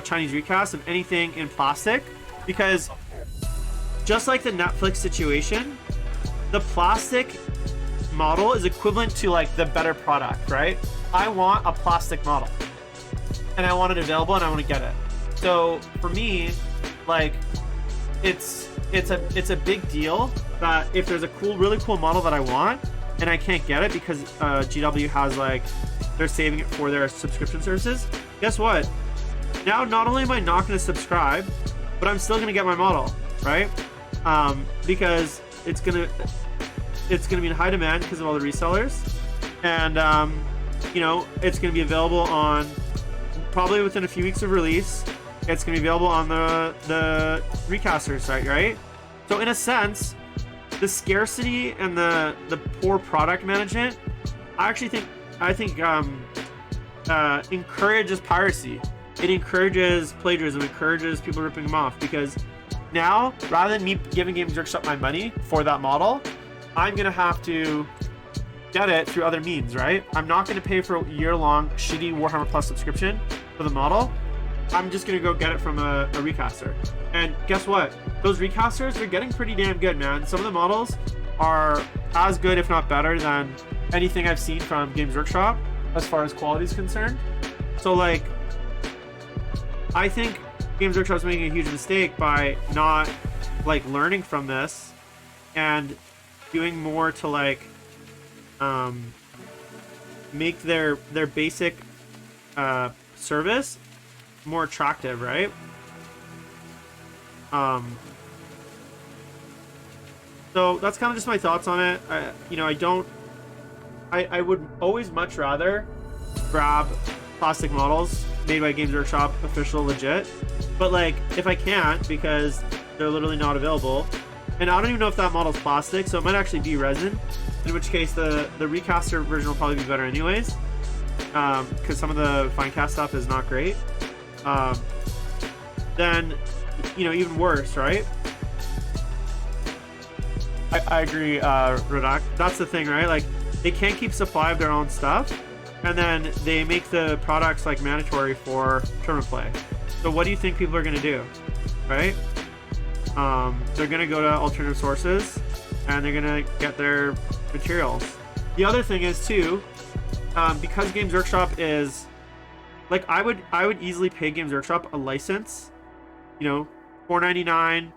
Chinese recasts of anything in plastic because just like the Netflix situation, the plastic model is equivalent to like the better product, right? I want a plastic model and I want it available and I want to get it. So for me, like it's a big deal that if there's a really cool model that I want and I can't get it because GW has like, they're saving it for their subscription services, guess what? Now, not only am I not going to subscribe, but I'm still going to get my model, right? Because it's going to be in high demand because of all the resellers. And, you know, it's going to be available on probably within a few weeks of release. It's going to be available on the recaster site, right? So in a sense, the scarcity and the poor product management, I think encourages piracy. It encourages plagiarism, encourages people ripping them off, because now, rather than me giving Games Workshop my money for that model, I'm gonna have to get it through other means, right? I'm not gonna pay for a year-long shitty Warhammer Plus subscription for the model. I'm just gonna go get it from a recaster. And guess what? Those recasters, they're getting pretty damn good, man. Some of the models are as good, if not better, than anything I've seen from Games Workshop as far as quality is concerned. So like, I think Games Workshop is making a huge mistake by not like learning from this and doing more to like make their basic service more attractive, right? So that's kind of just my thoughts on it. I would always much rather grab plastic models made by Games Workshop, official, legit. But like, if I can't because they're literally not available, and I don't even know if that model's plastic, so it might actually be resin, in which case the recaster version will probably be better anyways, because some of the fine cast stuff is not great. Then, you know, even worse, right? I agree, Rodak. That's the thing, right? Like, they can't keep supply of their own stuff, and then they make the products like mandatory for tournament play. So what do you think people are going to do, right? They're going to go to alternative sources and they're going to get their materials. The other thing is too, because Games Workshop is like, I would easily pay Games Workshop a license, you know, $4.99,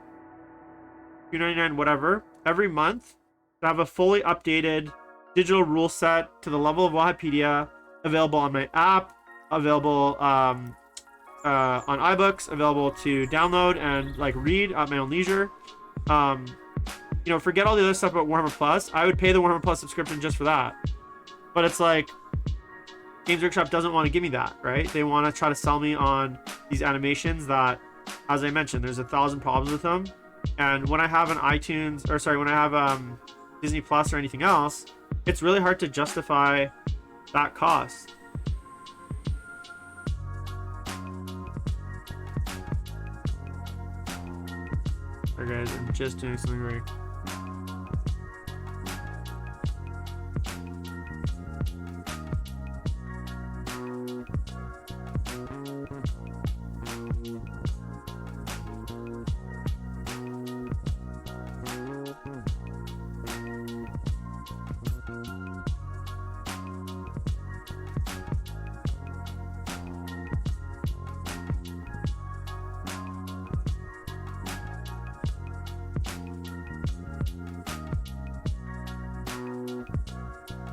$2.99, whatever, every month to have a fully updated digital rule set to the level of Wahapedia, available on my app, available on iBooks, available to download and like read at my own leisure. You know, forget all the other stuff about Warhammer Plus. I would pay the Warhammer Plus subscription just for that. But it's like, Games Workshop doesn't want to give me that, right? They want to try to sell me on these animations that, as I mentioned, there's 1,000 problems with them. And when I have an iTunes, or sorry, when I have Disney Plus or anything else, it's really hard to justify that cost. Alright guys, I'm just doing something right.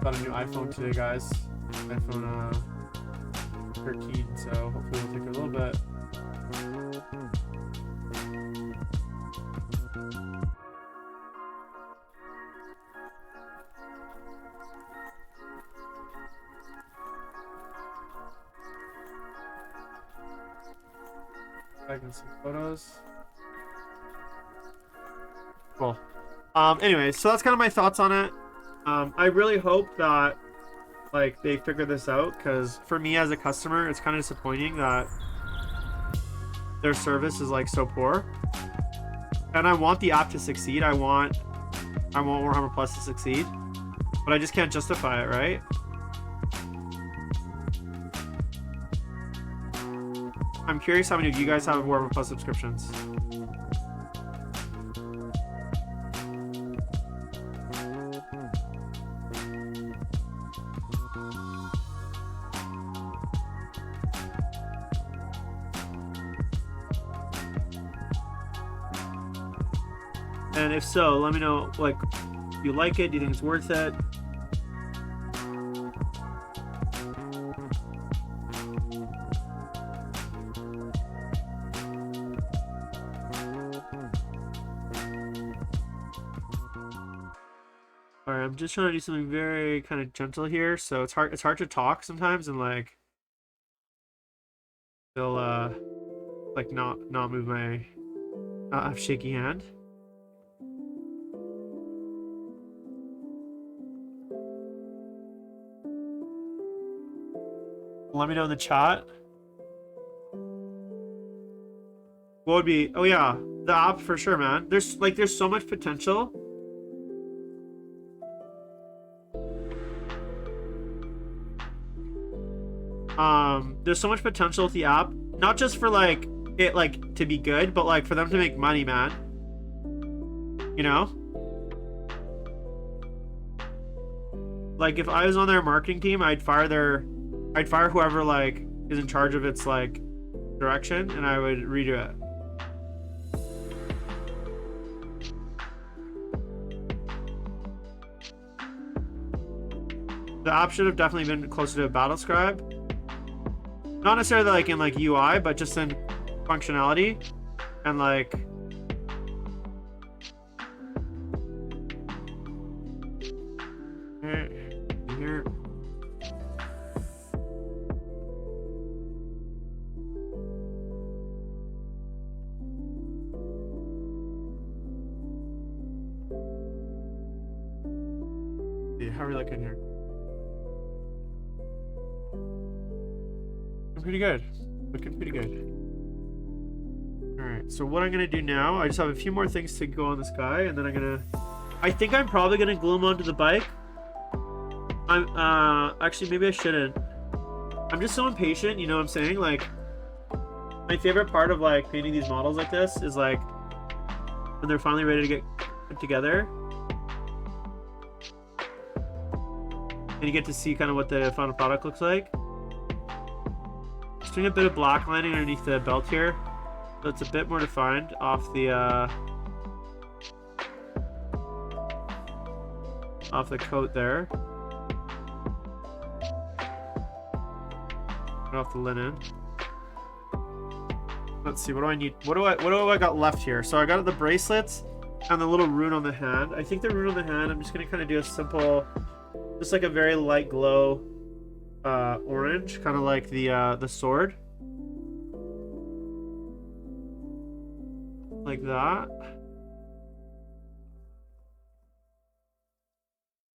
Got a new iPhone today, guys. iPhone 13, so hopefully it'll take a little bit. Taking some photos. Cool. Anyway, so that's kind of my thoughts on it. I really hope that like they figure this out, because for me as a customer, it's kind of disappointing that their service is like so poor. And I want the app to succeed. I want Warhammer Plus to succeed, but I just can't justify it, right? I'm curious how many of you guys have Warhammer Plus subscriptions. And if so, let me know, like, do you like it? Do you think it's worth it? Alright, I'm just trying to do something very kind of gentle here, so it's hard to talk sometimes and like still like not move my have shaky hand. Let me know in the chat. What would be, oh yeah, the app for sure, man. There's so much potential. There's so much potential with the app, not just for like it like to be good, but like for them to make money, man. You know? Like if I was on their marketing team, I'd fire whoever like is in charge of its like direction, and I would redo it. The app should have definitely been closer to Battlescribe. Not necessarily like in like UI, but just in functionality and like here. See, how are we looking here? Pretty good. Looking pretty good. Alright, so what I'm gonna do now, I just have a few more things to go on this guy, and then I think I'm probably gonna glue him onto the bike. Actually maybe I shouldn't. I'm just so impatient, you know what I'm saying? Like, my favorite part of like painting these models like this is like when they're finally ready to get put together. And you get to see kind of what the final product looks like. Just doing a bit of black lining underneath the belt here, so it's a bit more defined off the coat there, and off the linen. Let's see, what do I need? What do I got left here? So I got the bracelets and the little rune on the hand. I think the rune on the hand, I'm just gonna kind of do a simple, just like a very light glow. Orange, kind of like the sword, like that,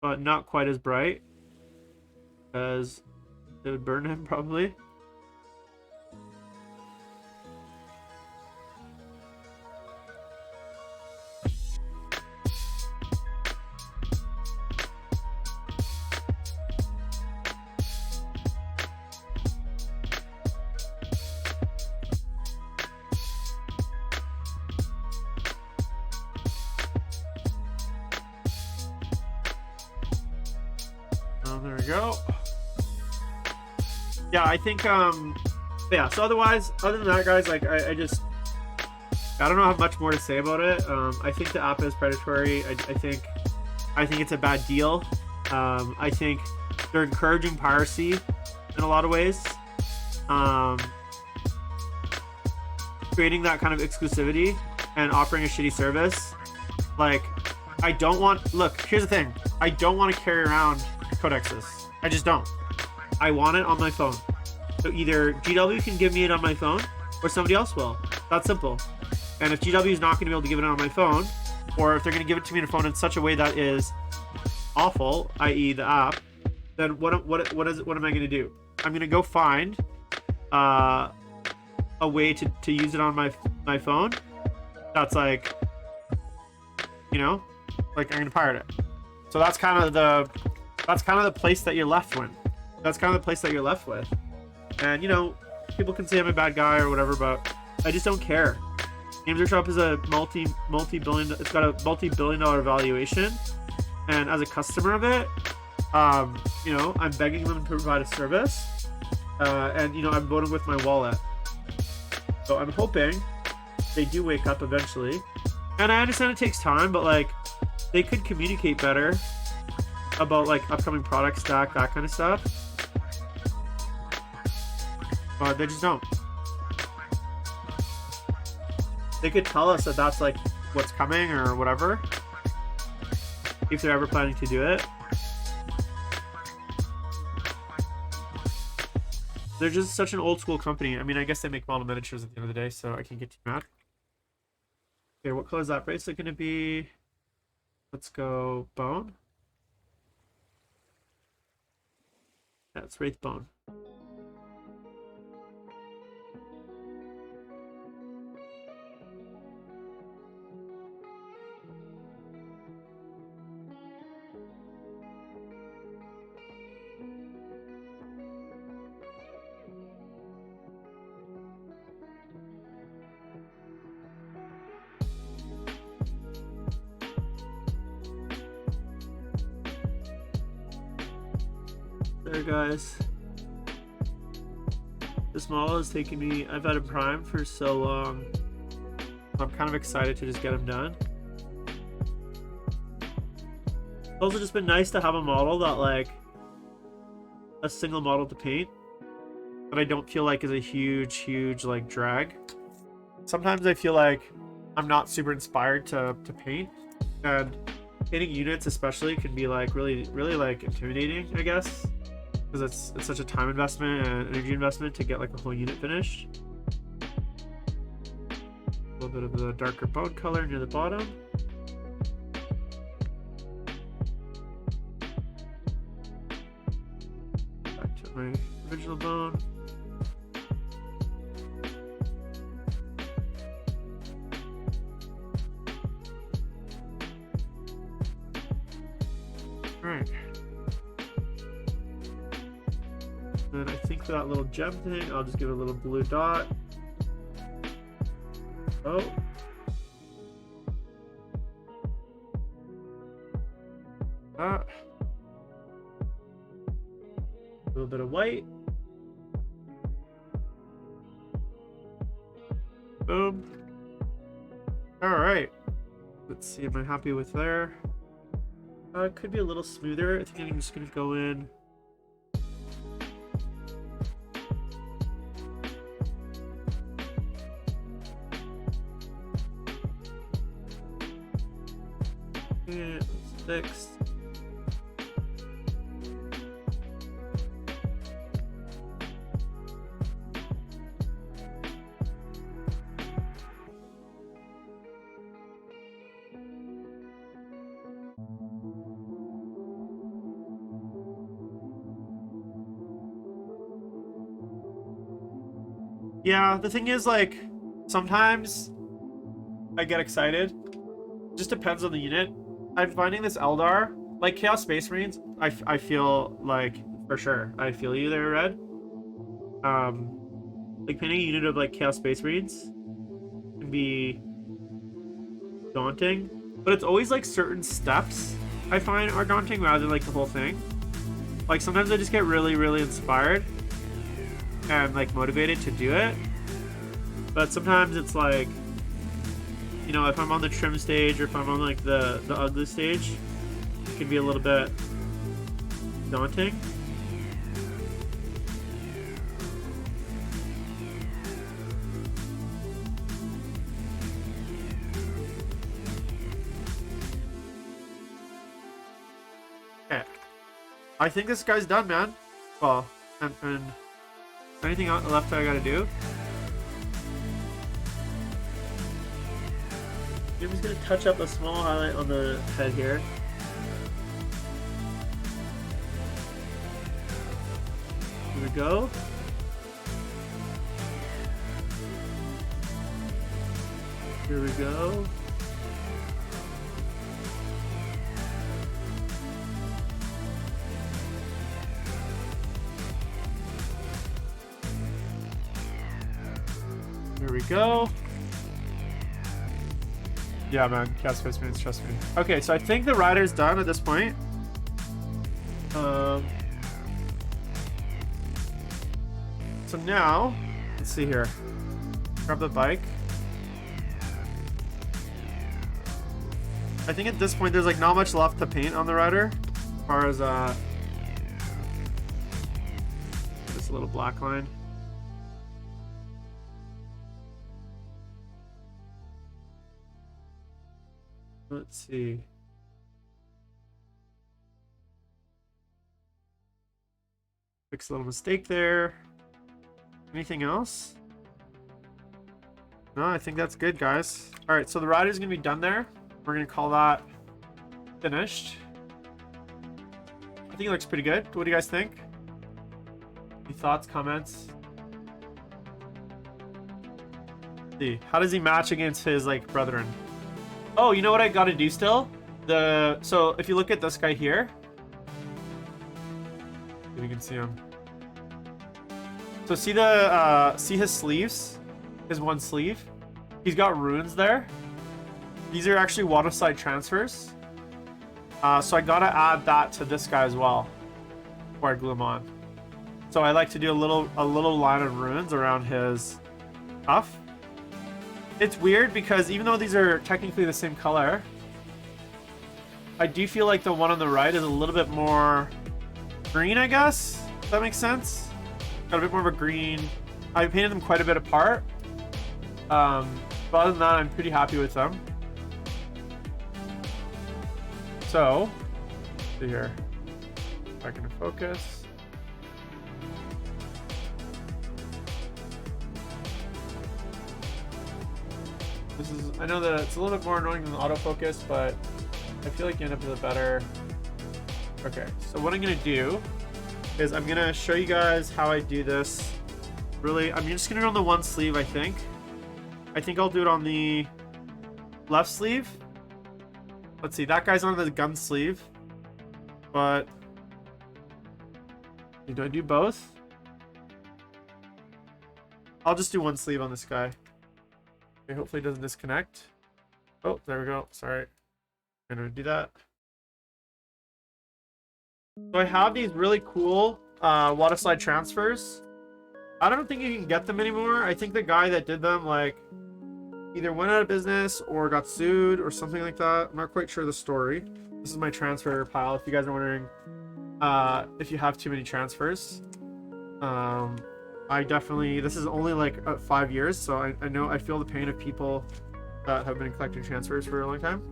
but not quite as bright as it would burn him probably. There we go. Yeah, I think yeah, so other than that, guys, like I don't know how much more to say about it. I think the app is predatory. I think it's a bad deal. I think they're encouraging piracy in a lot of ways. Creating that kind of exclusivity and offering a shitty service. Like, I don't want, look, here's the thing. I don't want to carry around codexes. I just don't. I want it on my phone. So either GW can give me it on my phone or somebody else will. That's simple. And if GW is not going to be able to give it on my phone, or if they're going to give it to me on a phone in such a way that is awful, i.e. the app, then what am I going to do? I'm going to go find a way to use it on my phone that's like, you know, like I'm going to pirate it. So that's kind of the place that you're left with. That's kind of the place that you're left with. And, you know, people can say I'm a bad guy or whatever, but I just don't care. Games Workshop is a multi-billion, it's got a multi-billion-dollar valuation. And as a customer of it, you know, I'm begging them to provide a service. And, you know, I'm voting with my wallet. So I'm hoping they do wake up eventually And I understand it takes time, but like they could communicate better about like upcoming product stack, that kind of stuff. But they just don't. They could tell us that that's like what's coming or whatever, if they're ever planning to do it. They're just such an old school company. I mean, I guess they make model miniatures at the end of the day, so I can't get too mad. Okay, what color is that bracelet going to be? Let's go bone. That's Wraith Bone. There, guys. This model has taken me, I've had him primed for so long. I'm kind of excited to just get him done. It's also just been nice to have a model that, like, a single model to paint that I don't feel like is a huge like drag. Sometimes I feel like I'm not super inspired to paint, and painting units especially can be like really like intimidating, I guess, because it's such a time investment and energy investment to get like a whole unit finished. A little bit of the darker bone color near the bottom. Back to my original bone. Alright. And I think for that little gem thing, I'll just give it a little blue dot. Oh. Ah. A little bit of white. Boom. Alright. Let's see, am I happy with there? It could be a little smoother. I think I'm just gonna go in. Yeah, it's fixed. Yeah, the thing is, like, sometimes I get excited. It just depends on the unit. I'm finding this Eldar, like Chaos Space Marines, I feel like, for sure, I feel you there, Red. Like painting a unit of like Chaos Space Marines can be daunting, but it's always like certain steps I find are daunting rather than like the whole thing. Like sometimes I just get really inspired and like motivated to do it, but sometimes it's like, you know, if I'm on the trim stage or if I'm on like the ugly stage, it can be a little bit daunting. Okay, I think this guy's done, man. Well, and anything left that I gotta do? I'm just gonna touch up a small highlight on the head here. Here we go. Here we go. Here we go. Yeah, man. Chaos Space Marines, trust me. Okay, so I think the rider's done at this point. So now, let's see here. Grab the bike. I think at this point there's like not much left to paint on the rider, as far as this little black line. Let's see. Fix a little mistake there. Anything else? No, I think that's good, guys. All right, so the rider's gonna be done there. We're gonna call that finished. I think it looks pretty good. What do you guys think? Any thoughts, comments? Let's see, how does he match against his like brethren? Oh, you know what I gotta do still? So if you look at this guy here, if you can see him. So see his sleeves, his one sleeve. He's got runes there. These are actually water-slide transfers. So I gotta add that to this guy as well before I glue him on. So I like to do a little line of runes around his cuff. It's weird because even though these are technically the same color, I do feel like the one on the right is a little bit more green, I guess. If that makes sense. Got a bit more of a green. I painted them quite a bit apart. But other than that, I'm pretty happy with them. So, let's see here. Back into focus. This is, I know that it's a little bit more annoying than autofocus, but I feel like you end up with a better. Okay, so what I'm gonna do is I'm gonna show you guys how I do this. Really, I'm just gonna do it on the one sleeve, I think. I think I'll do it on the left sleeve. Let's see, that guy's on the gun sleeve. But do I do both? I'll just do one sleeve on this guy. Okay, hopefully it doesn't disconnect. Oh, there we go. Sorry. I'm gonna do that. So I have these really cool water slide transfers. I don't think you can get them anymore. I think the guy that did them like either went out of business or got sued or something like that. I'm not quite sure the story. This is my transfer pile if you guys are wondering if you have too many transfers. I definitely, this is only like 5 years, so I know, I feel the pain of people that have been collecting transfers for a long time.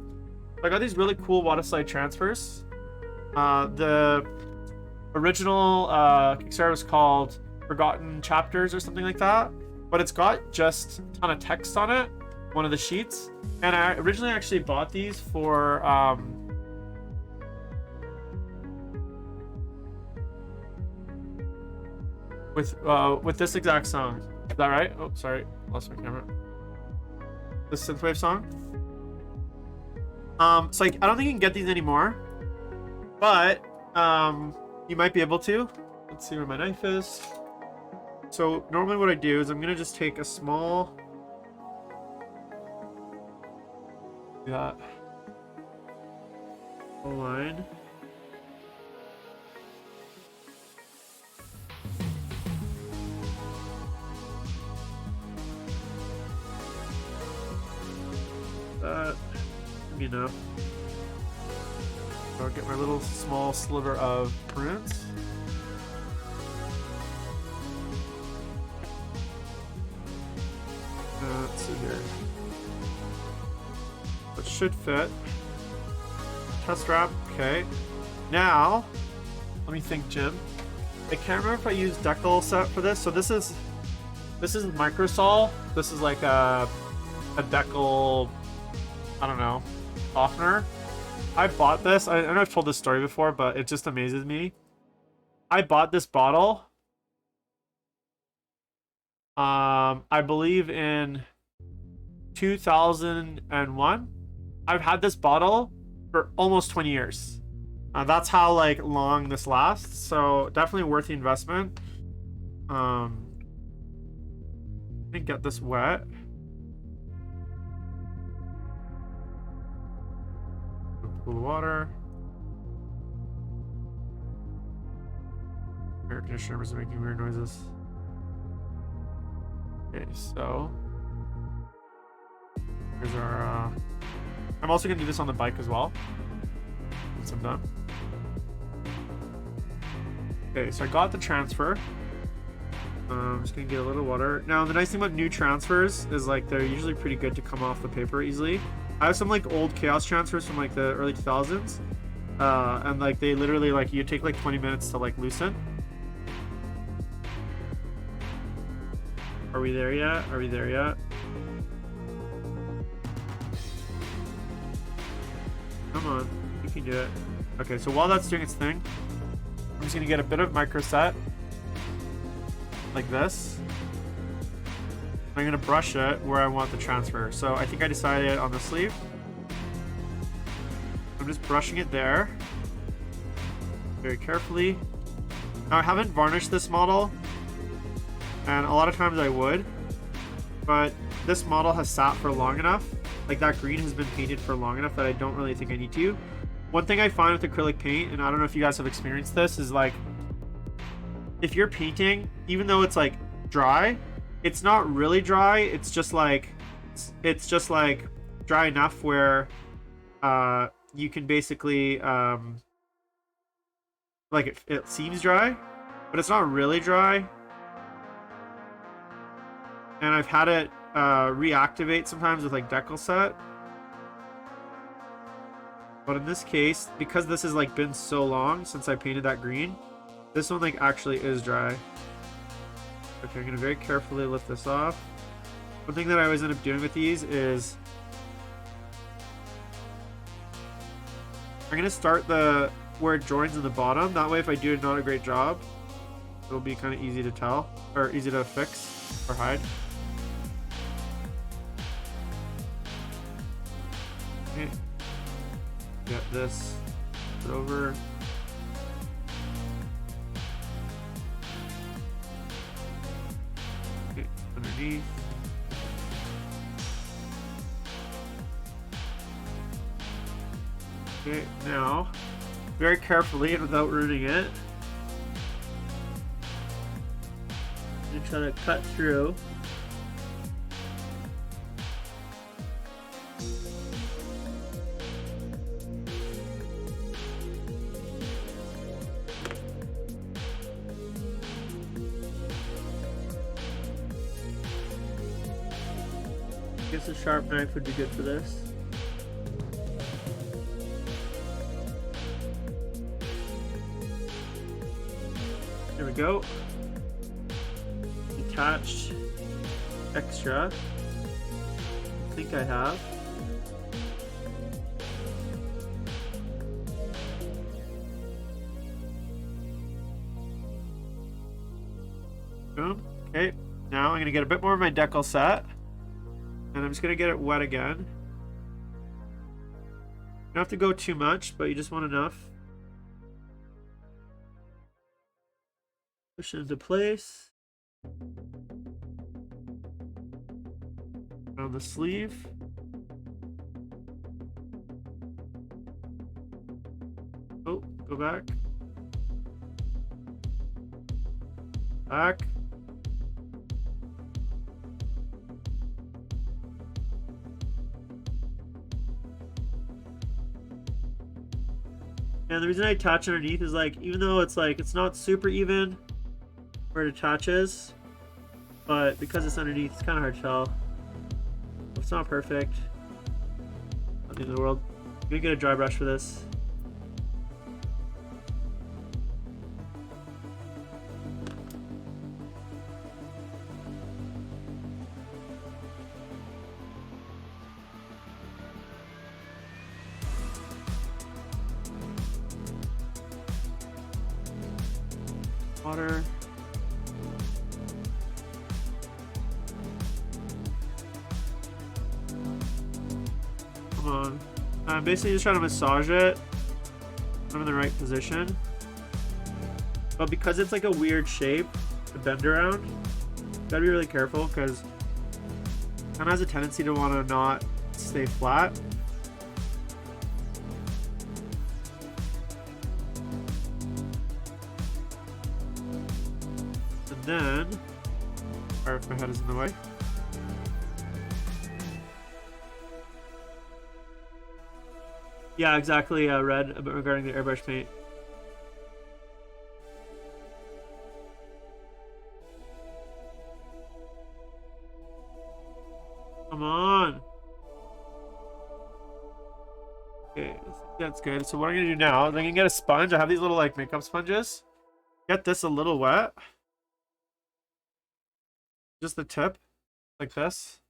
I got these really cool water slide transfers. The original Kickstarter was called Forgotten Chapters or something like that, but it's got just a ton of text on it, one of the sheets. And I originally actually bought these for with this exact song. Is that right? Oh, sorry, lost my camera. The synthwave song. So I don't think you can get these anymore, but you might be able to. Let's see where my knife is. So normally what I do is I'm gonna just take a small, that line. That, you know. So I'll get my little small sliver of prints. Let's see here. It should fit. Test wrap, okay. Now, let me think, Jim. I can't remember if I used decal set for this. So this is microsol. This is like a decal, I don't know, softener. I bought this. I know I've told this story before, but it just amazes me. I bought this bottle. I believe in 2001. I've had this bottle for almost 20 years. That's how like long this lasts. So definitely worth the investment. Let me get this wet. Cool water. Air conditioner was making weird noises. Okay, so here's our I'm also gonna do this on the bike as well, once I'm done. Okay, so I got the transfer. I'm just gonna get a little water. Now, the nice thing about new transfers is like they're usually pretty good to come off the paper easily. I have some like old chaos transfers from like the early 2000s, and like they literally like you take like 20 minutes to like loosen. Are we there yet? Are we there yet? Come on, you can do it. Okay, so while that's doing its thing, I'm just gonna get a bit of microset. Like this. I'm gonna brush it where I want the transfer. So I think I decided on the sleeve. I'm just brushing it there. Very carefully. Now I haven't varnished this model, and a lot of times I would, but this model has sat for long enough, like that green has been painted for long enough that I don't really think I need to. One thing I find with acrylic paint, and I don't know if you guys have experienced this, is like if you're painting, even though it's like dry, it's not really dry. It's just like dry enough where you can basically like it seems dry, but it's not really dry. And I've had it reactivate sometimes with like decal set. But in this case, because this has like been so long since I painted that green, this one like actually is dry. Okay, I'm gonna very carefully lift this off. One thing that I always end up doing with these is I'm gonna start where it joins in the bottom. That way if I do not a great job, it'll be kind of easy to tell, or easy to fix or hide. Okay. Get this put over. Okay, underneath. Okay, now, very carefully and without ruining it, I'm gonna try to cut through. I guess a sharp knife would be good for this. There we go. Detached extra. I think I have. Boom. Okay. Now I'm gonna get a bit more of my decal set. And I'm just gonna get it wet again. You don't have to go too much, but you just want enough. Push it into place. On the sleeve. Oh, go back. Back. And the reason I attach underneath is like, even though it's like, it's not super even where it attaches, but because it's underneath, it's kind of hard to tell. It's not perfect. Not the end of the world. I'm gonna get a dry brush for this. Water. Come on. I'm basically just trying to massage it. I'm in the right position. But because it's like a weird shape to bend around, gotta be really careful because it kind of has a tendency to want to not stay flat. Then, or if my head is in the way. Yeah, exactly. Red regarding the airbrush paint. Come on. Okay, that's good. So what I'm gonna do now is I'm gonna get a sponge. I have these little like makeup sponges. Get this a little wet. Just the tip, like this.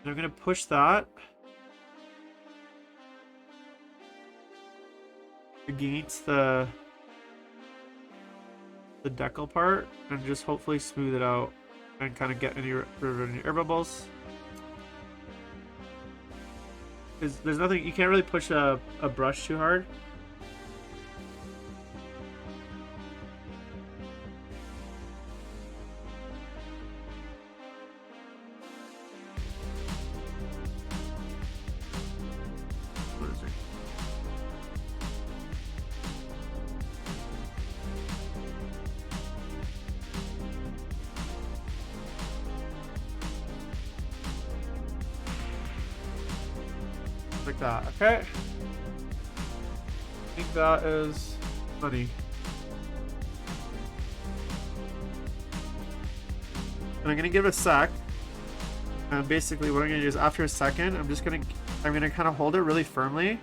And I'm gonna push that against the decal part and just hopefully smooth it out and kind of get any air bubbles. Because there's nothing, you can't really push a brush too hard. Like that, okay? I think that is money. And I'm gonna give it a sec. And basically what I'm gonna do is after a second, I'm gonna kind of hold it really firmly.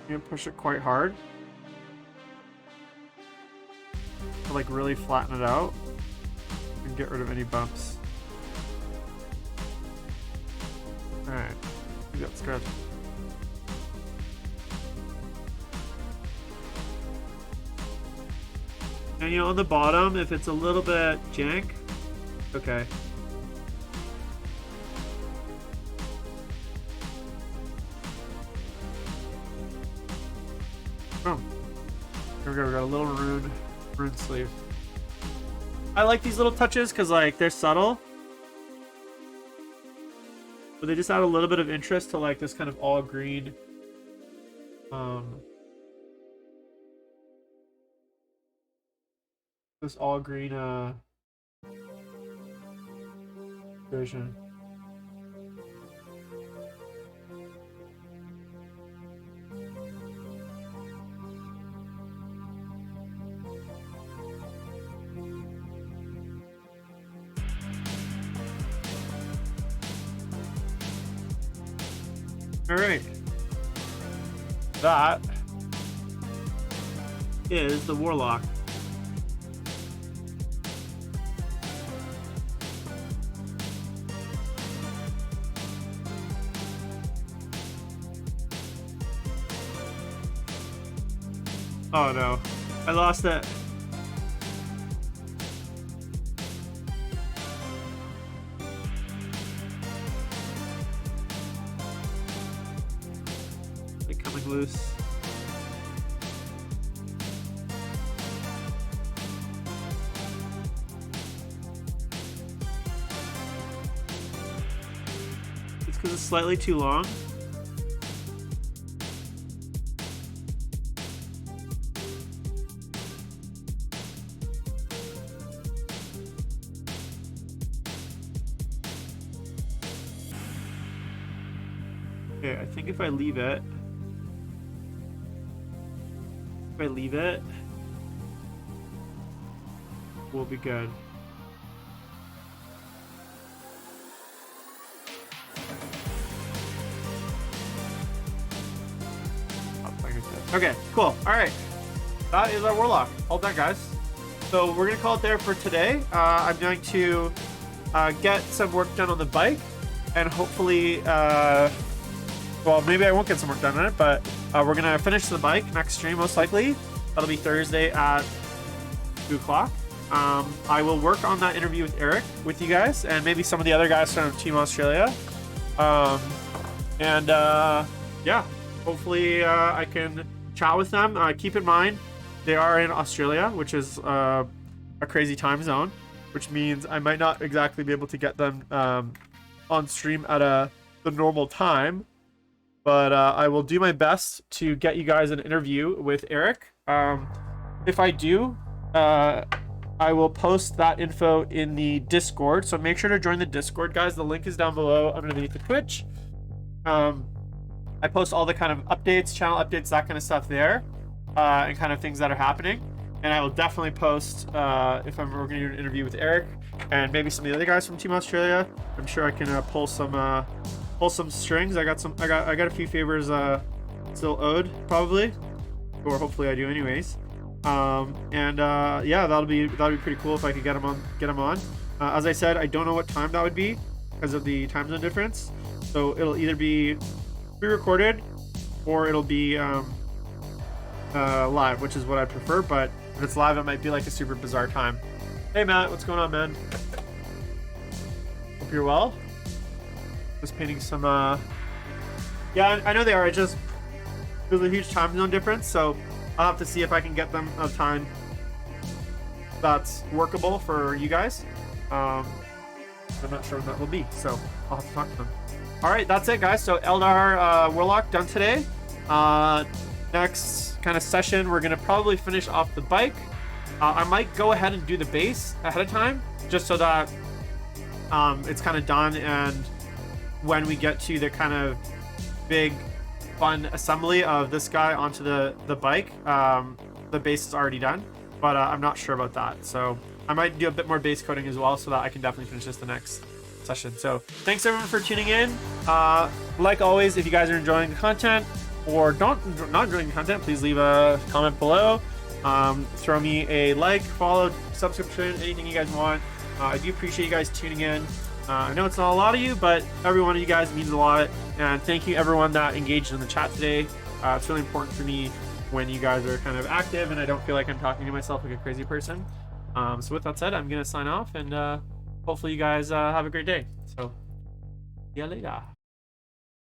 I'm gonna push it quite hard. To like really flatten it out and get rid of any bumps. Alright, I think that's good. And you know, on the bottom, if it's a little bit jank, okay. Oh, here we go. We got a little rune sleeve. I like these little touches because like they're subtle. But they just add a little bit of interest to like this kind of all green this all green version. All right, that is the warlock. Oh no, I lost it. Loose. It's because it's slightly too long. Okay, I think if I leave it, we'll be good. Okay, cool. All right, that is our warlock. All done, guys. So we're gonna call it there for today. I'm going to get some work done on the bike, and hopefully, well, maybe I won't get some work done on it, but we're gonna finish the bike next stream, most likely. That'll be Thursday at 2 o'clock. I will work on that interview with Eric with you guys, and maybe some of the other guys from Team Australia. Yeah, hopefully I can chat with them. Keep in mind, they are in Australia, which is a crazy time zone, which means I might not exactly be able to get them on stream at the normal time. But I will do my best to get you guys an interview with Eric. If I do, I will post that info in the Discord. So make sure to join the Discord, guys. The link is down below underneath the Twitch. I post all the kind of updates, channel updates, that kind of stuff there, and kind of things that are happening. And I will definitely post if we're going to do an interview with Eric and maybe some of the other guys from Team Australia. I'm sure I can pull some strings. I got a few favors still owed, probably, or hopefully I do anyways. Yeah, that'll be pretty cool if I could get them on. As I said, I don't know what time that would be because of the time zone difference. So it'll either be pre-recorded or it'll be live, which is what I prefer. But if it's live, it might be like a super bizarre time. Hey Matt, what's going on, man? Hope you're well. Just painting some. Yeah, I know they are. There's a huge time zone difference, so I'll have to see if I can get them a time that's workable for you guys. I'm not sure when that will be, so I'll have to talk to them. All right, that's it, guys. So Eldar Warlock done today. Next kind of session, we're gonna probably finish off the bike. I might go ahead and do the base ahead of time, just so that it's kind of done. And when we get to the kind of big fun assembly of this guy onto the bike, the base is already done, but I'm not sure about that. So I might do a bit more base coating as well, so that I can definitely finish this the next session. So thanks everyone for tuning in. Like always, if you guys are enjoying the content or not enjoying the content, please leave a comment below. Throw me a like, follow, subscription, anything you guys want. I do appreciate you guys tuning in. I know it's not a lot of you, but every one of you guys means a lot. And thank you everyone that engaged in the chat today. It's really important for me when you guys are kind of active and I don't feel like I'm talking to myself like a crazy person. So with that said, I'm going to sign off, and hopefully you guys have a great day. So see ya later.